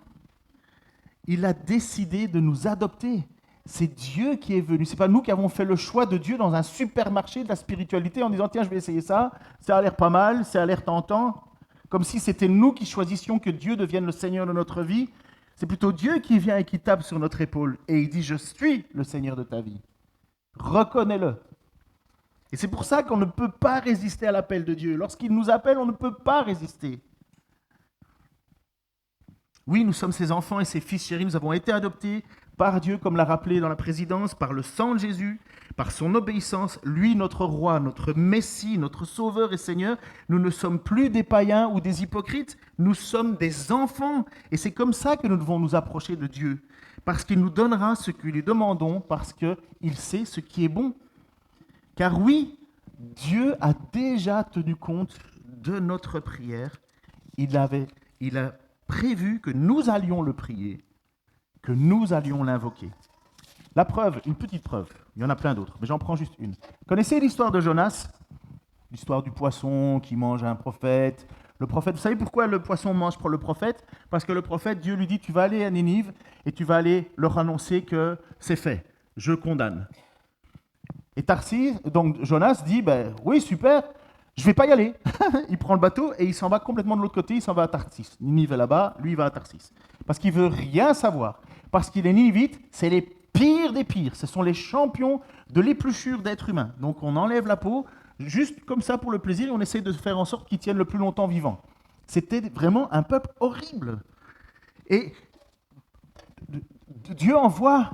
Il a décidé de nous adopter. C'est Dieu qui est venu. Ce n'est pas nous qui avons fait le choix de Dieu dans un supermarché de la spiritualité en disant « Tiens, je vais essayer ça, ça a l'air pas mal, ça a l'air tentant ». Comme si c'était nous qui choisissions que Dieu devienne le Seigneur de notre vie. C'est plutôt Dieu qui vient et qui tape sur notre épaule. Et il dit « Je suis le Seigneur de ta vie ». Reconnais-le. Et c'est pour ça qu'on ne peut pas résister à l'appel de Dieu. Lorsqu'il nous appelle, on ne peut pas résister. Oui, nous sommes ses enfants et ses fils chéris. Nous avons été adoptés par Dieu, comme l'a rappelé dans la présidence, par le sang de Jésus, par son obéissance. Lui, notre roi, notre Messie, notre Sauveur et Seigneur. Nous ne sommes plus des païens ou des hypocrites. Nous sommes des enfants. Et c'est comme ça que nous devons nous approcher de Dieu. Parce qu'il nous donnera ce que lui demandons, parce qu'il sait ce qui est bon. Car oui, Dieu a déjà tenu compte de notre prière. Il a prévu que nous allions le prier, que nous allions l'invoquer. La preuve, une petite preuve, il y en a plein d'autres, mais j'en prends juste une. Connaissez l'histoire de Jonas? L'histoire du poisson qui mange un prophète. Le prophète, vous savez pourquoi le poisson mange le prophète? Parce que le prophète, Dieu lui dit, tu vas aller à Nénive et tu vas aller leur annoncer que c'est fait, je condamne. Et Tarsis, donc Jonas dit, oui, super, je ne vais pas y aller. Il prend le bateau et il s'en va complètement de l'autre côté, il s'en va à Tarsis. Ninive est là-bas, lui il va à Tarsis. Parce qu'il ne veut rien savoir. Parce qu'il est Ninivites, c'est les pires des pires. Ce sont les champions de l'épluchure d'êtres humains. Donc on enlève la peau, juste comme ça pour le plaisir, et on essaie de faire en sorte qu'ils tiennent le plus longtemps vivants. C'était vraiment un peuple horrible. Et Dieu envoie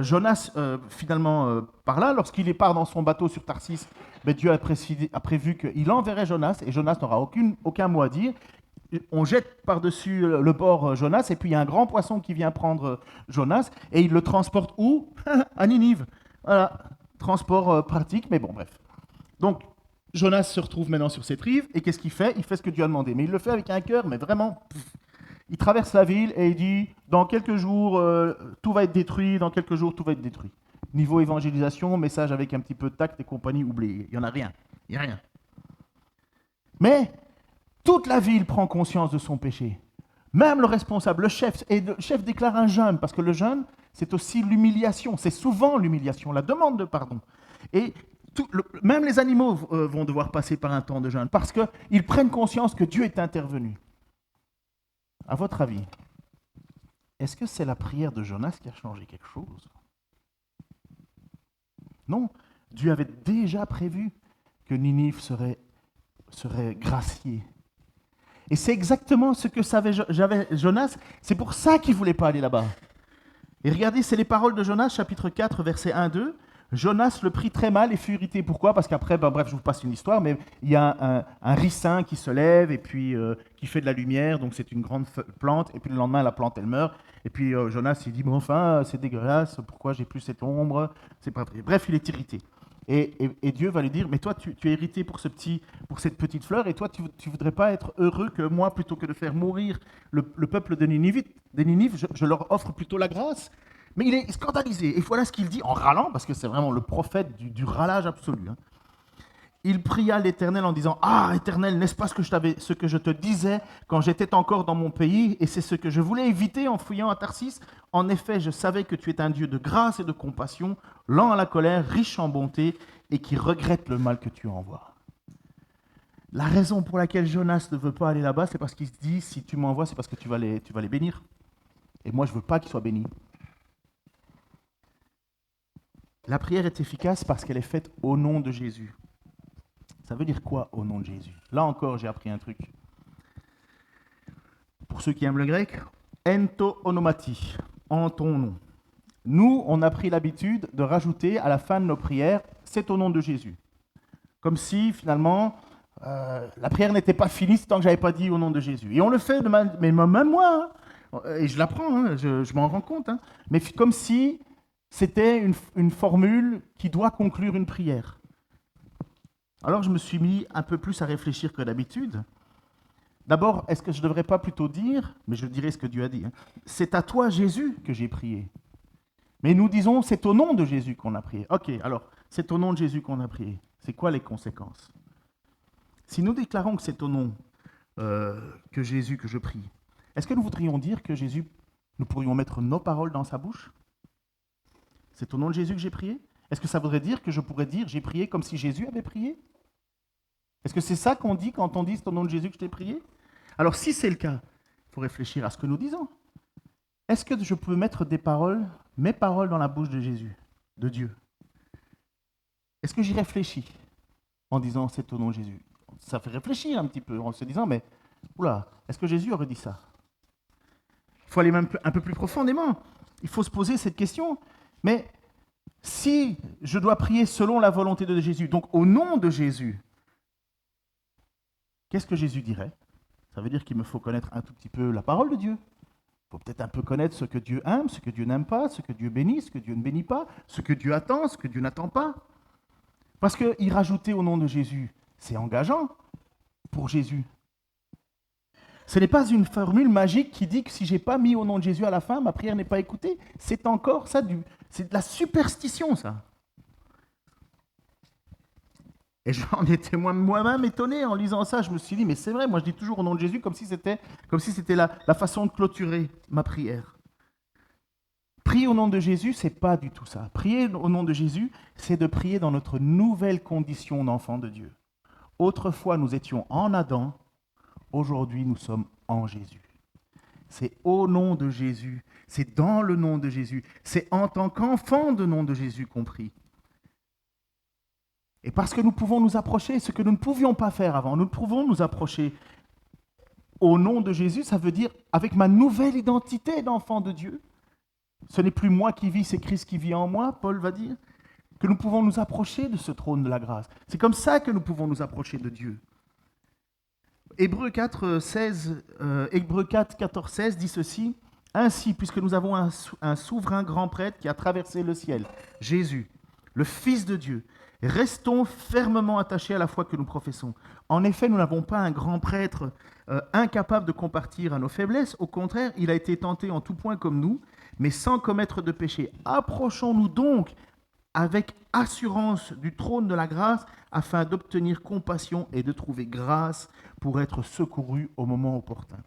Jonas finalement par là. Lorsqu'il part dans son bateau sur Tarsis, Dieu a prévu qu'il enverrait Jonas, et Jonas n'aura aucun mot à dire. On jette par-dessus le bord Jonas, et puis il y a un grand poisson qui vient prendre Jonas, et il le transporte où? À Ninive. Voilà, transport pratique, mais bon, bref. Donc, Jonas se retrouve maintenant sur cette rive, et qu'est-ce qu'il fait? Il fait ce que Dieu a demandé, mais il le fait avec un cœur, mais vraiment... Il traverse la ville et il dit, dans quelques jours, tout va être détruit, dans quelques jours, tout va être détruit. Niveau évangélisation, message avec un petit peu de tact et compagnie, oublié. Il n'y en a rien. Il n'y a rien. Mais toute la ville prend conscience de son péché. Même le responsable, le chef, et le chef déclare un jeûne, parce que le jeûne, c'est aussi l'humiliation. C'est souvent l'humiliation, la demande de pardon. Et même les animaux vont devoir passer par un temps de jeûne, parce qu'ils prennent conscience que Dieu est intervenu. À votre avis, est-ce que c'est la prière de Jonas qui a changé quelque chose? Non, Dieu avait déjà prévu que Ninive serait graciée. Et c'est exactement ce que savait Jonas, c'est pour ça qu'il ne voulait pas aller là-bas. Et regardez, c'est les paroles de Jonas, chapitre 4, versets 1-2. Jonas le prit très mal et fut irrité. Pourquoi? Parce qu'après, bref, je vous passe une histoire, mais il y a un ricin qui se lève et puis qui fait de la lumière, donc c'est une grande plante, et puis le lendemain, la plante, elle meurt. Et puis Jonas, il dit, mais enfin, c'est dégueulasse, pourquoi j'ai plus cette ombre? C'est pas vrai. Bref, il est irrité. Et Dieu va lui dire, mais toi, tu es irrité pour cette petite fleur, et toi, tu voudrais pas être heureux que moi, plutôt que de faire mourir le peuple de Ninive, je leur offre plutôt la grâce. Mais il est scandalisé. Et voilà ce qu'il dit en râlant, parce que c'est vraiment le prophète du râlage absolu. Hein. Il pria l'Éternel en disant, « Ah, Éternel, n'est-ce pas ce que je te disais quand j'étais encore dans mon pays, et c'est ce que je voulais éviter en fouillant à Tarsis? En effet, je savais que tu es un Dieu de grâce et de compassion, lent à la colère, riche en bonté, et qui regrette le mal que tu envoies. » La raison pour laquelle Jonas ne veut pas aller là-bas, c'est parce qu'il se dit, si tu m'envoies, c'est parce que tu vas les bénir. Et moi, je ne veux pas qu'ils soient bénis. La prière est efficace parce qu'elle est faite au nom de Jésus. Ça veut dire quoi, au nom de Jésus? Là encore, j'ai appris un truc. Pour ceux qui aiment le grec, ento onomati, en ton nom. Nous, on a pris l'habitude de rajouter à la fin de nos prières, c'est au nom de Jésus. Comme si, finalement, la prière n'était pas finie tant que je n'avais pas dit au nom de Jésus. Et on le fait, mais même moi, hein, et je l'apprends, hein, je m'en rends compte, hein, mais comme si c'était une formule qui doit conclure une prière. Alors je me suis mis un peu plus à réfléchir que d'habitude. D'abord, est-ce que je ne devrais pas plutôt dire, mais je dirais ce que Dieu a dit, hein, c'est à toi Jésus que j'ai prié. Mais nous disons, c'est au nom de Jésus qu'on a prié. Ok, alors, c'est au nom de Jésus qu'on a prié. C'est quoi les conséquences? Si nous déclarons que c'est au nom que Jésus que je prie, est-ce que nous voudrions dire que Jésus, nous pourrions mettre nos paroles dans sa bouche? C'est au nom de Jésus que j'ai prié? Est-ce que ça voudrait dire que je pourrais dire j'ai prié comme si Jésus avait prié? Est-ce que c'est ça qu'on dit quand on dit c'est au nom de Jésus que je t'ai prié? Alors si c'est le cas, il faut réfléchir à ce que nous disons. Est-ce que je peux mettre mes paroles dans la bouche de Jésus, de Dieu? Est-ce que j'y réfléchis en disant c'est au nom de Jésus? Ça fait réfléchir un petit peu en se disant mais oula, est-ce que Jésus aurait dit ça? Il faut aller même un peu plus profondément. Il faut se poser cette question. Mais si je dois prier selon la volonté de Jésus, donc au nom de Jésus, qu'est-ce que Jésus dirait? Ça veut dire qu'il me faut connaître un tout petit peu la parole de Dieu. Il faut peut-être un peu connaître ce que Dieu aime, ce que Dieu n'aime pas, ce que Dieu bénit, ce que Dieu ne bénit pas, ce que Dieu attend, ce que Dieu n'attend pas. Parce qu'il rajouter au nom de Jésus, c'est engageant pour Jésus. Ce n'est pas une formule magique qui dit que si je n'ai pas mis au nom de Jésus à la fin, ma prière n'est pas écoutée. C'est encore ça, c'est de la superstition, ça. Et j'en étais moi-même étonné en lisant ça. Je me suis dit, mais c'est vrai, moi je dis toujours au nom de Jésus comme si c'était la façon de clôturer ma prière. Prier au nom de Jésus, c'est pas du tout ça. Prier au nom de Jésus, c'est de prier dans notre nouvelle condition d'enfant de Dieu. Autrefois, nous étions en Adam. Aujourd'hui, nous sommes en Jésus. C'est au nom de Jésus, c'est dans le nom de Jésus, c'est en tant qu'enfant de nom de Jésus qu'on prie. Et parce que nous pouvons nous approcher, ce que nous ne pouvions pas faire avant, nous pouvons nous approcher au nom de Jésus, ça veut dire avec ma nouvelle identité d'enfant de Dieu, Ce n'est plus moi qui vis, c'est Christ qui vit en moi, Paul va dire, que nous pouvons nous approcher de ce trône de la grâce. C'est comme ça que nous pouvons nous approcher de Dieu. Hébreux 4, 14, 16 dit ceci. Ainsi, puisque nous avons un souverain grand prêtre qui a traversé le ciel, Jésus, le Fils de Dieu, restons fermement attachés à la foi que nous professons. En effet, nous n'avons pas un grand prêtre incapable de compatir à nos faiblesses. Au contraire, il a été tenté en tout point comme nous, mais sans commettre de péché. Approchons-nous donc avec assurance du trône de la grâce afin d'obtenir compassion et de trouver grâce pour être secourus au moment opportun.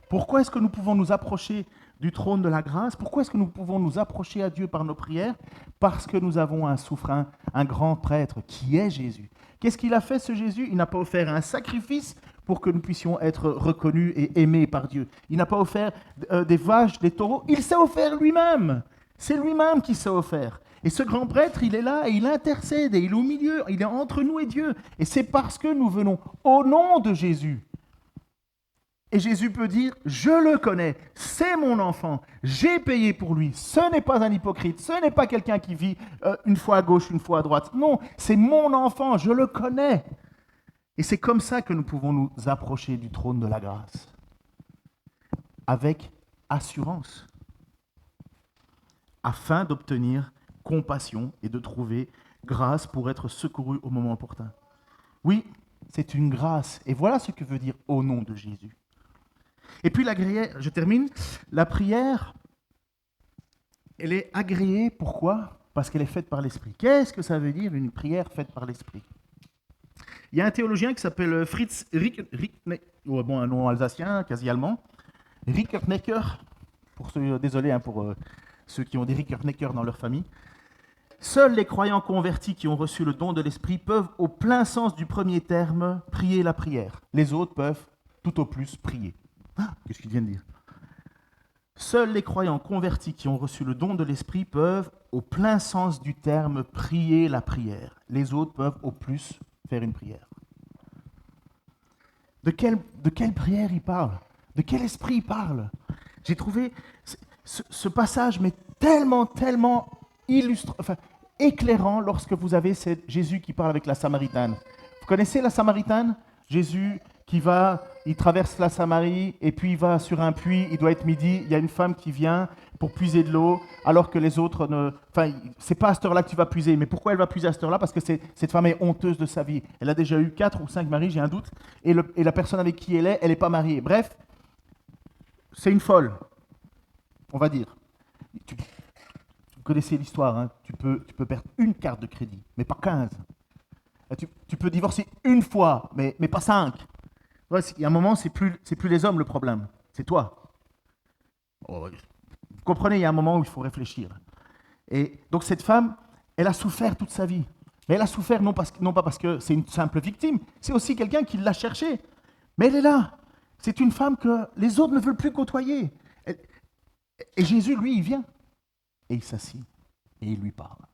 Pourquoi est-ce que nous pouvons nous approcher du trône de la grâce? Pourquoi est-ce que nous pouvons nous approcher à Dieu par nos prières? Parce que nous avons un souverain, un grand prêtre qui est Jésus. Qu'est-ce qu'il a fait, ce Jésus? Il n'a pas offert un sacrifice pour que nous puissions être reconnus et aimés par Dieu. Il n'a pas offert des vaches, des taureaux. Il s'est offert lui-même. C'est lui-même qui s'est offert. Et ce grand prêtre, il est là et il intercède et il est au milieu. Il est entre nous et Dieu. Et c'est parce que nous venons au nom de Jésus. Et Jésus peut dire, je le connais, c'est mon enfant, j'ai payé pour lui. Ce n'est pas un hypocrite, ce n'est pas quelqu'un qui vit une fois à gauche, une fois à droite. Non, c'est mon enfant, je le connais. Et c'est comme ça que nous pouvons nous approcher du trône de la grâce. Avec assurance. Afin d'obtenir compassion et de trouver grâce pour être secouru au moment opportun. Oui, c'est une grâce. Et voilà ce que veut dire au nom de Jésus. Et puis la prière, je termine, la prière, elle est agréée, pourquoi? Parce qu'elle est faite par l'Esprit. Qu'est-ce que ça veut dire une prière faite par l'Esprit? Il y a un théologien qui s'appelle Fritz un nom alsacien, quasi allemand, Rickertnecker, désolé pour ceux qui ont des Rickertnecker dans leur famille. Seuls les croyants convertis qui ont reçu le don de l'Esprit peuvent, au plein sens du premier terme, prier la prière. Les autres peuvent, tout au plus, prier. Qu'est-ce qu'il vient de dire? Seuls les croyants convertis qui ont reçu le don de l'Esprit peuvent, au plein sens du terme, prier la prière. Les autres peuvent, au plus, faire une prière. De quelle prière il parle? De quel esprit il parle? J'ai trouvé ce passage mais tellement éclairant lorsque vous avez Jésus qui parle avec la Samaritaine. Vous connaissez la Samaritaine? Jésus il traverse la Samarie et puis il va sur un puits, il doit être midi, il y a une femme qui vient pour puiser de l'eau alors que les autres c'est pas à cette heure-là que tu vas puiser, mais pourquoi elle va puiser à cette heure-là? Parce que cette femme est honteuse de sa vie. Elle a déjà eu 4 ou 5 maris, j'ai un doute, et la personne avec qui elle n'est pas mariée. Bref, c'est une folle, on va dire. Vous connaissez l'histoire, hein? Tu peux perdre une carte de crédit, mais pas 15. Tu peux divorcer une fois, mais pas 5. Ouais, il y a un moment, c'est plus les hommes le problème, c'est toi. Vous comprenez, il y a un moment où il faut réfléchir. Et donc cette femme, elle a souffert toute sa vie. Mais elle a souffert non pas parce que c'est une simple victime, c'est aussi quelqu'un qui l'a cherchée. Mais elle est là. C'est une femme que les autres ne veulent plus côtoyer. Et Jésus, lui, il vient. Et il s'assied. Et il lui parle.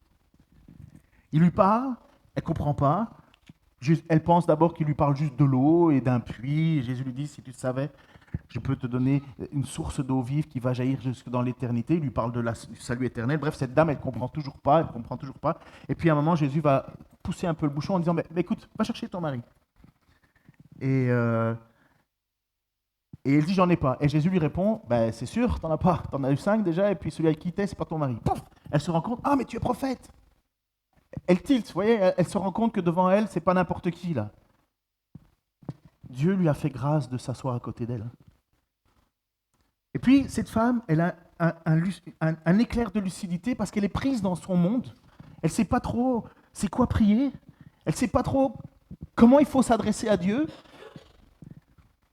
Il lui parle, elle ne comprend pas. Elle pense d'abord qu'il lui parle juste de l'eau et d'un puits. Et Jésus lui dit, si tu le savais, je peux te donner une source d'eau vive qui va jaillir jusque dans l'éternité. Il lui parle du salut éternel. Bref, cette dame, elle ne comprend toujours pas. Et puis à un moment, Jésus va pousser un peu le bouchon en disant, mais écoute, va chercher ton mari. Et elle dit, j'en ai pas. Et Jésus lui répond, c'est sûr, t'en as pas. T'en as eu 5 déjà, et puis celui avec qui t'es, c'est pas ton mari. Pouf, elle se rend compte, mais tu es prophète. Elle tilte, vous voyez, elle se rend compte que devant elle, c'est pas n'importe qui, là. Dieu lui a fait grâce de s'asseoir à côté d'elle. Et puis, cette femme, elle a un éclair de lucidité parce qu'elle est prise dans son monde. Elle ne sait pas trop c'est quoi prier. Elle ne sait pas trop comment il faut s'adresser à Dieu.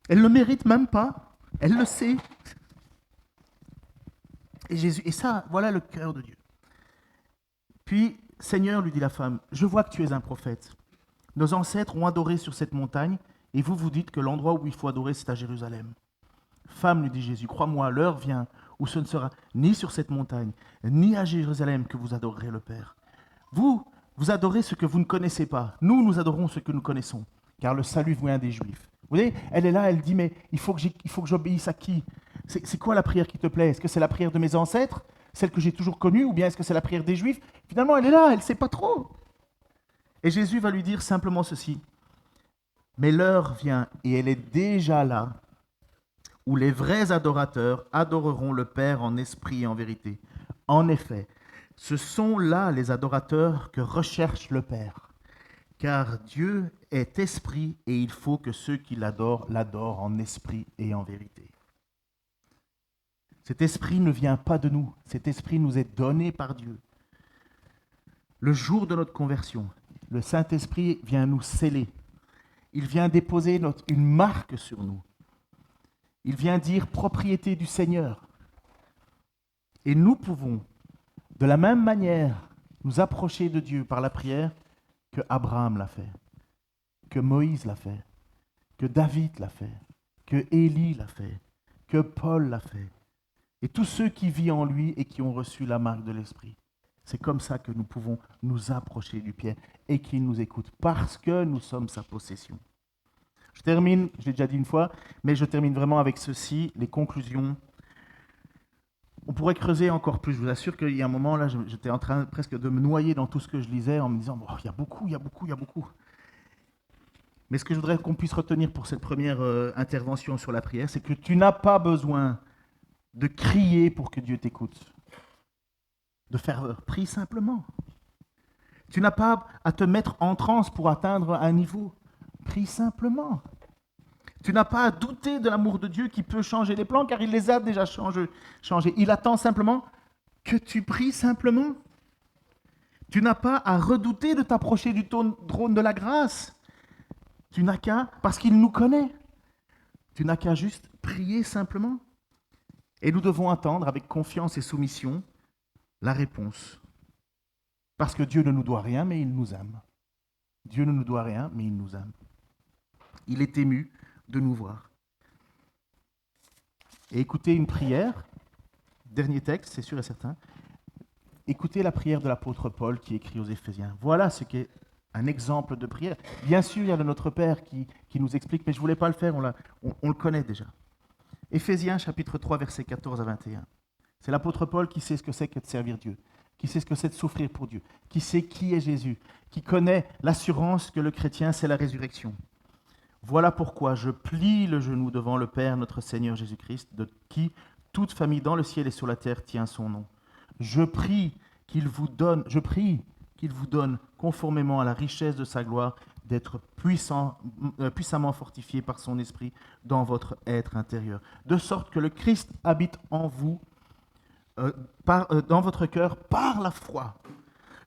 Elle ne le mérite même pas. Elle le sait. Et ça, voilà le cœur de Dieu. Puis, Seigneur, lui dit la femme, je vois que tu es un prophète. Nos ancêtres ont adoré sur cette montagne, et vous dites que l'endroit où il faut adorer, c'est à Jérusalem. Femme, lui dit Jésus, crois-moi, l'heure vient où ce ne sera ni sur cette montagne, ni à Jérusalem que vous adorerez le Père. Vous adorez ce que vous ne connaissez pas. Nous adorons ce que nous connaissons, car le salut vient des Juifs. Vous voyez, elle est là, elle dit, mais il faut que j'obéisse à qui? C'est quoi la prière qui te plaît? Est-ce que c'est la prière de mes ancêtres? celle que j'ai toujours connue, ou bien est-ce que c'est la prière des Juifs? Finalement, elle est là, elle ne sait pas trop. Et Jésus va lui dire simplement ceci. Mais l'heure vient, et elle est déjà là, où les vrais adorateurs adoreront le Père en esprit et en vérité. En effet, ce sont là les adorateurs que recherche le Père. Car Dieu est esprit et il faut que ceux qui l'adorent en esprit et en vérité. Cet esprit ne vient pas de nous, cet esprit nous est donné par Dieu. Le jour de notre conversion, le Saint-Esprit vient nous sceller. Il vient déposer une marque sur nous. Il vient dire propriété du Seigneur. Et nous pouvons, de la même manière, nous approcher de Dieu par la prière que Abraham l'a fait, que Moïse l'a fait, que David l'a fait, que Élie l'a fait, que Paul l'a fait. Et tous ceux qui vivent en lui et qui ont reçu la marque de l'Esprit. C'est comme ça que nous pouvons nous approcher du Père et qu'il nous écoute, parce que nous sommes sa possession. Je termine, je l'ai déjà dit une fois, mais je termine vraiment avec ceci, les conclusions. On pourrait creuser encore plus. Je vous assure qu'il y a un moment, là, j'étais en train presque de me noyer dans tout ce que je lisais en me disant oh, il y a beaucoup. Mais ce que je voudrais qu'on puisse retenir pour cette première intervention sur la prière, c'est que tu n'as pas besoin de crier pour que Dieu t'écoute. De ferveur. Prie simplement. Tu n'as pas à te mettre en transe pour atteindre un niveau. Prie simplement. Tu n'as pas à douter de l'amour de Dieu qui peut changer les plans, car il les a déjà changés. Il attend simplement que tu pries simplement. Tu n'as pas à redouter de t'approcher du trône de la grâce. Tu n'as qu'à, parce qu'il nous connaît, tu n'as qu'à juste prier simplement. Et nous devons attendre avec confiance et soumission la réponse. Parce que Dieu ne nous doit rien, mais il nous aime. Dieu ne nous doit rien, mais il nous aime. Il est ému de nous voir. Et écoutez une prière, dernier texte, c'est sûr et certain. Écoutez la prière de l'apôtre Paul qui écrit aux Éphésiens. Voilà ce qu'est un exemple de prière. Bien sûr, il y a le Notre Père qui nous explique, mais je ne voulais pas le faire, on le connaît déjà. Éphésiens chapitre 3, versets 14 à 21. C'est l'apôtre Paul qui sait ce que c'est que de servir Dieu, qui sait ce que c'est de souffrir pour Dieu, qui sait qui est Jésus, qui connaît l'assurance que le chrétien, c'est la résurrection. Voilà pourquoi je plie le genou devant le Père, notre Seigneur Jésus-Christ, de qui toute famille dans le ciel et sur la terre tient son nom. Je prie qu'il vous donne, conformément à la richesse de sa gloire, d'être puissamment fortifié par son esprit dans votre être intérieur, de sorte que le Christ habite en vous, dans votre cœur, par la foi.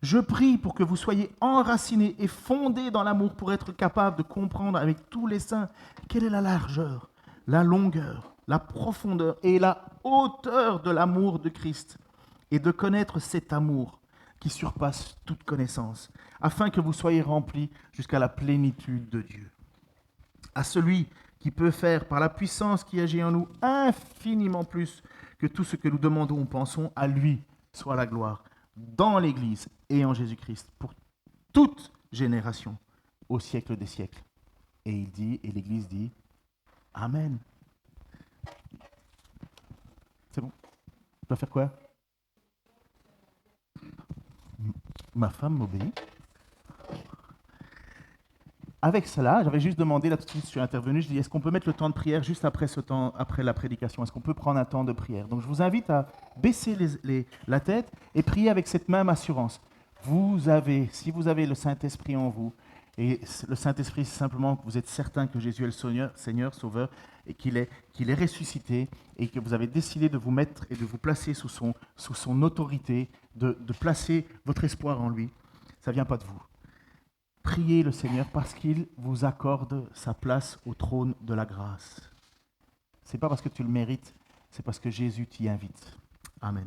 Je prie pour que vous soyez enracinés et fondés dans l'amour pour être capables de comprendre avec tous les saints quelle est la largeur, la longueur, la profondeur et la hauteur de l'amour de Christ, et de connaître cet amour qui surpasse toute connaissance, afin que vous soyez remplis jusqu'à la plénitude de Dieu. À celui qui peut faire, par la puissance qui agit en nous, infiniment plus que tout ce que nous demandons ou pensons, à lui soit la gloire, dans l'Église et en Jésus-Christ, pour toute génération, au siècle des siècles. Et l'Église dit, Amen. C'est bon? Je dois faire quoi? Ma femme m'obéit. Avec cela, j'avais juste demandé, là tout de suite je suis intervenu, je dis est-ce qu'on peut mettre le temps de prière juste après la prédication? Est-ce qu'on peut prendre un temps de prière? Donc je vous invite à baisser la tête et prier avec cette même assurance. Si vous avez le Saint-Esprit en vous, et le Saint-Esprit c'est simplement que vous êtes certain que Jésus est le Seigneur, Sauveur, et qu'il est ressuscité, et que vous avez décidé de vous mettre et de vous placer sous son autorité, de placer votre espoir en lui, ça ne vient pas de vous. Priez le Seigneur parce qu'il vous accorde sa place au trône de la grâce. Ce n'est pas parce que tu le mérites, c'est parce que Jésus t'y invite. Amen.